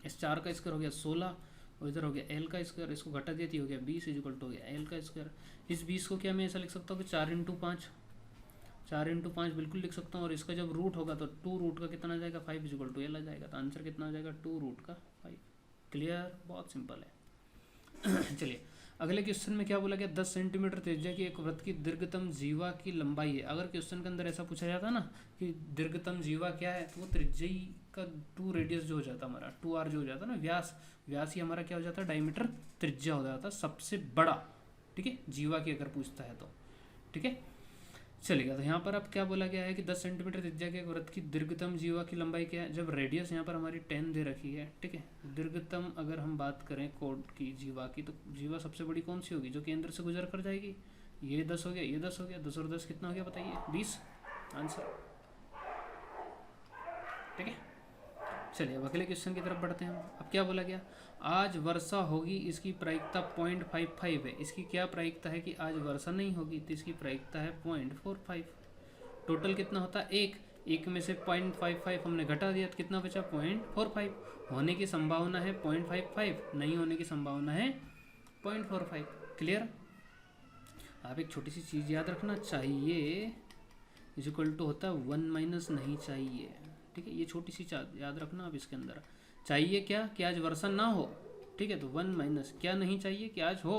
इस 4 का स्क्वायर हो गया 16, और इधर हो गया एल का स्क्वायर, इसको घटा दिया तो हो गया 20 इज इक्वल टू हो गया एल का स्क्वायर। इस 20 को क्या मैं ऐसा लिख सकता हूँ कि 4 इंटू 5 बिल्कुल लिख सकता हूँ। और इसका जब रूट होगा तो 2 रूट का कितना आ जाएगा 5 इज इक्वल टू एल आ जाएगा। तो आंसर कितना आ जाएगा 2 रूट का 5। क्लियर, बहुत सिंपल है। चलिए अगले क्वेश्चन में क्या बोला गया, 10 सेंटीमीटर त्रिज्या की एक वृत्त की दीर्घतम जीवा की लंबाई है। अगर क्वेश्चन के अंदर ऐसा पूछा जाता ना कि दीर्घतम जीवा क्या है, तो वो त्रिज्या का 2 रेडियस जो हो जाता हमारा 2r जो हो जाता ना, व्यास ही हमारा क्या हो जाता है डायमीटर, त्रिज्या हो जाता सबसे बड़ा। ठीक है, जीवा की अगर पूछता है तो ठीक है चलेगा। तो यहाँ पर अब क्या बोला गया है कि 10 सेंटीमीटर त्रिज्या के वृत्त की दीर्घतम जीवा की लंबाई क्या है। जब रेडियस यहाँ पर हमारी 10 दे रखी है, ठीक है, दीर्घतम अगर हम बात करें कोड की जीवा की, तो जीवा सबसे बड़ी कौन सी होगी, जो केंद्र से गुजर कर जाएगी। ये 10 हो गया, ये 10 हो गया, 10 और 10 कितना हो गया बताइए, 20 आंसर। ठीक है चलिए अब अगले क्वेश्चन की तरफ बढ़ते हैं हम। अब क्या बोला गया, आज वर्षा होगी, इसकी प्रायिकता 0.55 है। इसकी क्या प्रायिकता है कि आज वर्षा नहीं होगी, तो इसकी प्रायिकता है 0.45। टोटल कितना होता है, एक में से 0.55 हमने घटा दिया तो कितना बचा 0.45। होने की संभावना है 0.55, नहीं होने की संभावना है 0.45। क्लियर। आप एक छोटी सी चीज़ याद रखना, चाहिए इज इक्वल टू होता है 1 माइनस नहीं चाहिए। ठीक है, ये छोटी सी याद रखना आप इसके अंदर। चाहिए क्या कि आज वर्षा ना हो, ठीक है, तो 1 माइनस क्या नहीं चाहिए कि आज हो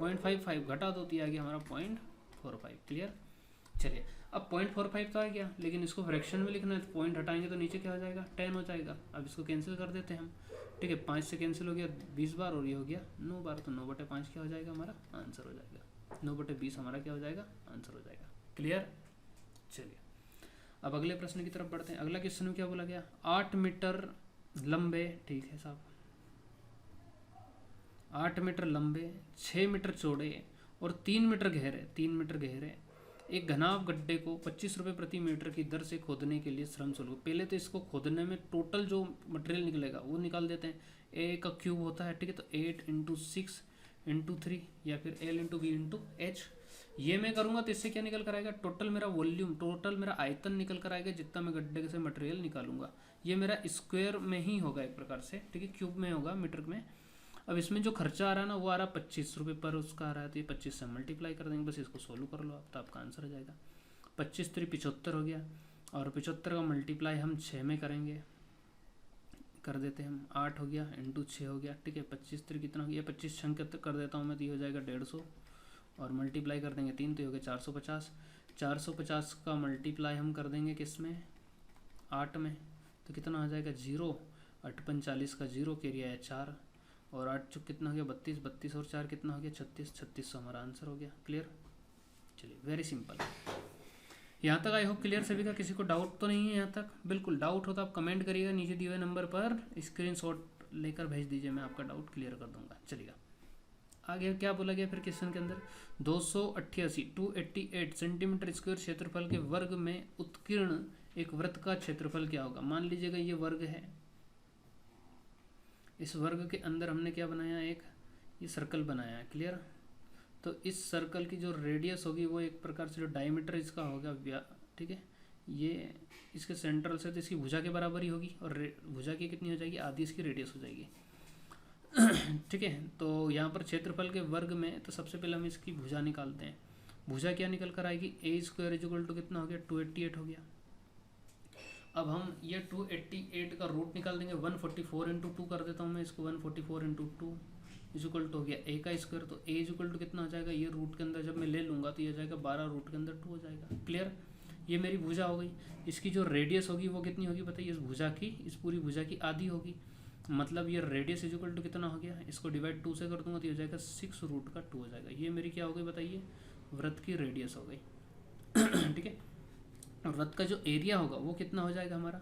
0.55, घटा दो तो आ गया हमारा 0.45। क्लियर। चलिए अब 0.45 तो आ गया, लेकिन इसको फ्रैक्शन में लिखना है तो पॉइंट हटाएंगे तो नीचे क्या हो जाएगा 10 हो जाएगा। अब इसको कैंसिल कर देते हैं हम। ठीक है, 5 से कैंसिल हो गया 20 बार और ये हो गया 9 बार, तो 9/5 क्या हो जाएगा हमारा आंसर हो जाएगा। 9/20 हमारा क्या हो जाएगा आंसर हो जाएगा। क्लियर। चलिए अब अगले प्रश्न की तरफ बढ़ते हैं। अगला क्वेश्चन में क्या बोला गया, 8 मीटर लंबे, ठीक है साहब, 8 मीटर लंबे, 6 मीटर चौड़े और 3 मीटर गहरे एक घनाभ गड्ढे को 25 रुपये प्रति मीटर की दर से खोदने के लिए श्रम शुल्क। पहले तो इसको खोदने में टोटल जो मटेरियल निकलेगा वो निकाल देते हैं। ए का क्यूब होता है, ठीक है, तो 8 × 6 × 3 या फिर L × V × H। ये मैं करूँगा तो इससे क्या निकल कर आएगा, टोटल मेरा वॉल्यूम, टोटल मेरा आयतन निकल कर आएगा जितना मैं गड्ढे से मटेरियल निकालूंगा। ये मेरा स्क्वायर में ही होगा एक प्रकार से, ठीक है, क्यूब में होगा मीटर में। अब इसमें जो खर्चा आ रहा है ना वो आ रहा है 25 रुपये पर उसका आ रहा है, तो ये 25 से मल्टीप्लाई कर देंगे, बस इसको सोल्व कर लो आप तो आपका आंसर आ जाएगा। 25 × 3 = 75 हो गया, और 75 का मल्टीप्लाई हम 6 में करेंगे, कर देते हैं हम 8 हो गया × 6 हो गया। ठीक है, 25 × 3 कितना हो गया, 25 संख्या कर देता हूँ मैं, तो ये हो जाएगा 150 और मल्टीप्लाई कर देंगे 3 तो हो गया 450। 450 का मल्टीप्लाई हम कर देंगे किस में 8 में, तो कितना आ जाएगा 0। 8 × 5 = 40 का 0 कैरी आया 4 और 8 चुक कितना हो गया 32, 32 और 4 कितना हो गया 36, 36 हमारा आंसर हो गया। क्लियर। चलिए वेरी सिंपल, यहाँ तक आई होप क्लियर सभी का, किसी को डाउट तो नहीं है यहाँ तक। बिल्कुल डाउट हो तो आप कमेंट करिएगा, नीचे दिए हुए नंबर पर स्क्रीनशॉट लेकर भेज दीजिए, मैं आपका डाउट क्लियर कर दूंगा। चलिएगा आगे क्या बोला गया फिर क्वेश्चन के अंदर, 288 सेंटीमीटर स्क्वायर क्षेत्रफल के वर्ग में उत्कीर्ण एक वृत्त का क्षेत्रफल क्या होगा। मान लीजिएगा ये वर्ग है, इस वर्ग के अंदर हमने क्या बनाया, एक ये सर्कल बनाया है। क्लियर। तो इस सर्कल की जो रेडियस होगी वो एक प्रकार से जो डायमीटर इसका होगा, ठीक है, ये इसके सेंट्रल से तो इसकी भुजा के बराबर ही होगी, और भुजा की कितनी हो जाएगी, आधी इसकी रेडियस हो जाएगी। ठीक है, तो यहाँ पर क्षेत्रफल के वर्ग में तो सबसे पहले हम इसकी भुजा निकालते हैं। भुजा क्या निकल कर आएगी, a² = कितना हो गया 288 हो गया। अब हम ये 288 का रूट निकाल देंगे, 144 × 2 कर देता हूँ मैं इसको, 144 × 2 = हो गया a का स्क्वायर। तो a = कितना हो जाएगा, ये रूट के अंदर जब मैं ले लूँगा तो ये हो जाएगा 12, रूट के अंदर 2 हो जाएगा। क्लियर। ये मेरी भुजा हो गई। इसकी जो रेडियस होगी वो कितनी होगी बताइए, इस भुजा की, इस पूरी भुजा की आधी होगी। मतलब ये रेडियस = कितना हो गया, इसको डिवाइड 2 से कर दूंगा तो ये हो जाएगा 6 √2 हो जाएगा। ये मेरी क्या हो गई बताइए, वृत्त की रेडियस हो गई। ठीक है, वृत्त का जो एरिया होगा वो कितना हो जाएगा हमारा,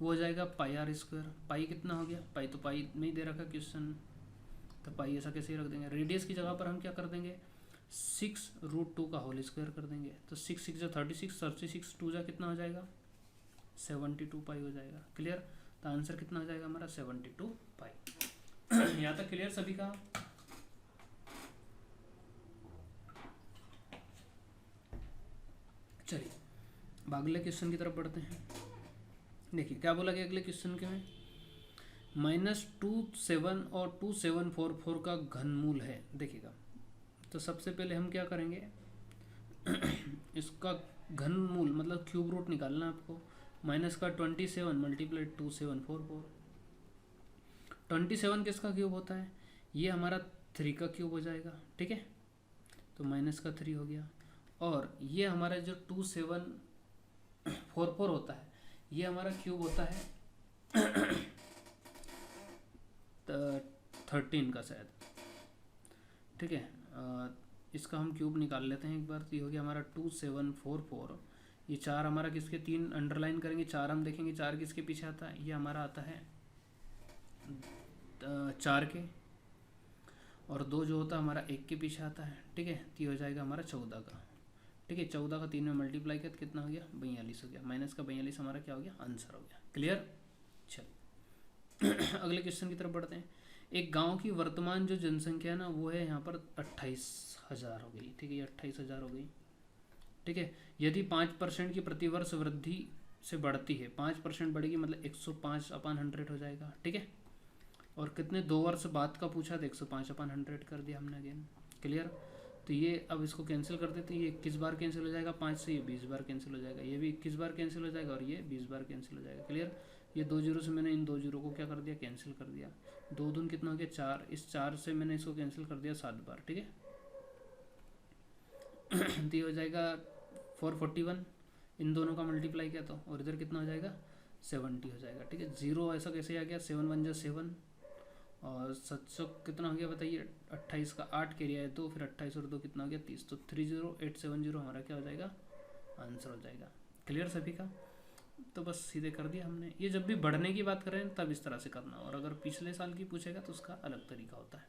वो हो जाएगा πr²। पाई कितना हो गया, पाई तो पाई नहीं दे रखा क्वेश्चन, तो पाई ऐसा कैसे रख देंगे। रेडियस की जगह पर हम क्या कर देंगे 6 √2 का होल स्क्वायर कर देंगे। तो 6 × 6 = 36, 36 2 जा कितना हो जाएगा 72 पाई हो जाएगा। क्लियर। तो आंसर कितना हो जाएगा हमारा 72 पाई। यहाँ तक क्लियर सभी का। चलिए अब अगले क्वेश्चन की तरफ बढ़ते हैं। देखिए क्या बोला गया अगले क्वेश्चन के में, -27 और 2744 का घनमूल है, देखिएगा। तो सबसे पहले हम क्या करेंगे, इसका घनमूल मतलब क्यूब रूट निकालना है आपको। माइनस का 27 मल्टीप्लाई 2744। 27 किसका क्यूब होता है, ये हमारा 3 का क्यूब हो जाएगा, ठीक है। तो माइनस का 3 हो गया। और ये हमारा जो 2744 होता है, ये हमारा क्यूब होता है 13 का शायद, ठीक है। इसका हम क्यूब निकाल लेते हैं एक बार। तो ये हो गया हमारा 2744। ये 4 हमारा किसके, 3 अंडरलाइन करेंगे, 4 हम देखेंगे 4 किसके पीछे आता है, ये हमारा आता है 4 के, और 2 जो होता है हमारा 1 के पीछे आता है, ठीक है। तो ये हो जाएगा हमारा 14 का, ठीक है। 14 का 3 में मल्टीप्लाई किया तो कितना हो गया, 42 हो गया। माइनस का 42 हमारा क्या हो गया, आंसर हो गया। क्लियर। चल अगले क्वेश्चन की तरफ बढ़ते हैं। एक गांव की वर्तमान जो जनसंख्या है ना, वो है यहाँ पर 28,000 हो गई, ठीक है। ये 28,000 हो गई, ठीक है। यदि 5% की प्रतिवर्ष वृद्धि से बढ़ती है, 5% बढ़ेगी मतलब 105/100 हो जाएगा, ठीक है। और कितने 2 वर्ष बाद का पूछा तो 105/100 कर दिया हमने अगेन। क्लियर। तो ये अब इसको कैंसिल कर देते हैं, ये 21 बार कैंसिल हो जाएगा, 5 से ये 20 बार कैंसिल हो जाएगा, ये भी 21 बार कैंसिल हो जाएगा और ये 20 बार कैंसिल हो जाएगा। क्लियर। ये 2 जीरो से मैंने इन 2 जीरो को क्या कर दिया, कैंसिल कर दिया। 2 दून कितना हो गया 4, इस 4 से मैंने इसको कैंसिल कर दिया 7 बार, ठीक है। तो ये हो जाएगा 441, इन दोनों का मल्टीप्लाई किया तो, और इधर कितना हो जाएगा 70 हो जाएगा, ठीक है। 0 ऐसा कैसे आ गया, 7 1 जा 7, और 700 कितना हो गया बताइए, 28 का 8 के है 2, फिर 28 और 2 कितना हो गया 30, तो 30870 हमारा क्या हो जाएगा, आंसर हो जाएगा। क्लियर सभी का। तो बस सीधे कर दिया हमने। ये जब भी बढ़ने की बात करें तब इस तरह से करना, और अगर पिछले साल की पूछेगा तो उसका अलग तरीका होता है।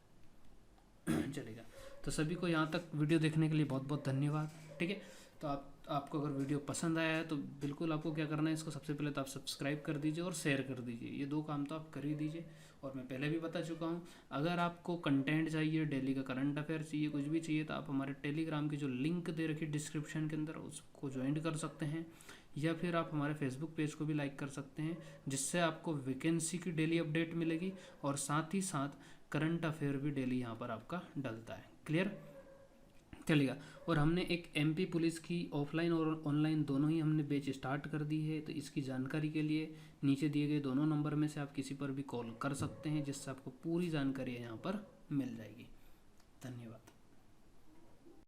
चलेगा। तो सभी को यहाँ तक वीडियो देखने के लिए बहुत बहुत धन्यवाद, ठीक है। तो आपको अगर वीडियो पसंद आया है तो बिल्कुल आपको क्या करना है, इसको सबसे पहले तो आप सब्सक्राइब कर दीजिए और शेयर कर दीजिए, ये 2 काम तो आप कर ही दीजिए। और मैं पहले भी बता चुका हूँ, अगर आपको कंटेंट चाहिए, डेली का करंट अफेयर चाहिए, कुछ भी चाहिए, तो आप हमारे टेलीग्राम की जो लिंक दे रखी डिस्क्रिप्शन के अंदर उसको ज्वाइन कर सकते हैं, या फिर आप हमारे फेसबुक पेज को भी लाइक कर सकते हैं, जिससे आपको वैकेंसी की डेली अपडेट मिलेगी और साथ ही साथ करंट अफेयर भी डेली यहाँ पर आपका डलता है। क्लियर। चलेगा। और हमने एक एमपी पुलिस की ऑफलाइन और ऑनलाइन दोनों ही हमने बैच स्टार्ट कर दी है। तो इसकी जानकारी के लिए नीचे दिए गए दोनों नंबर में से आप किसी पर भी कॉल कर सकते हैं, जिससे आपको पूरी जानकारी यहाँ पर मिल जाएगी। धन्यवाद।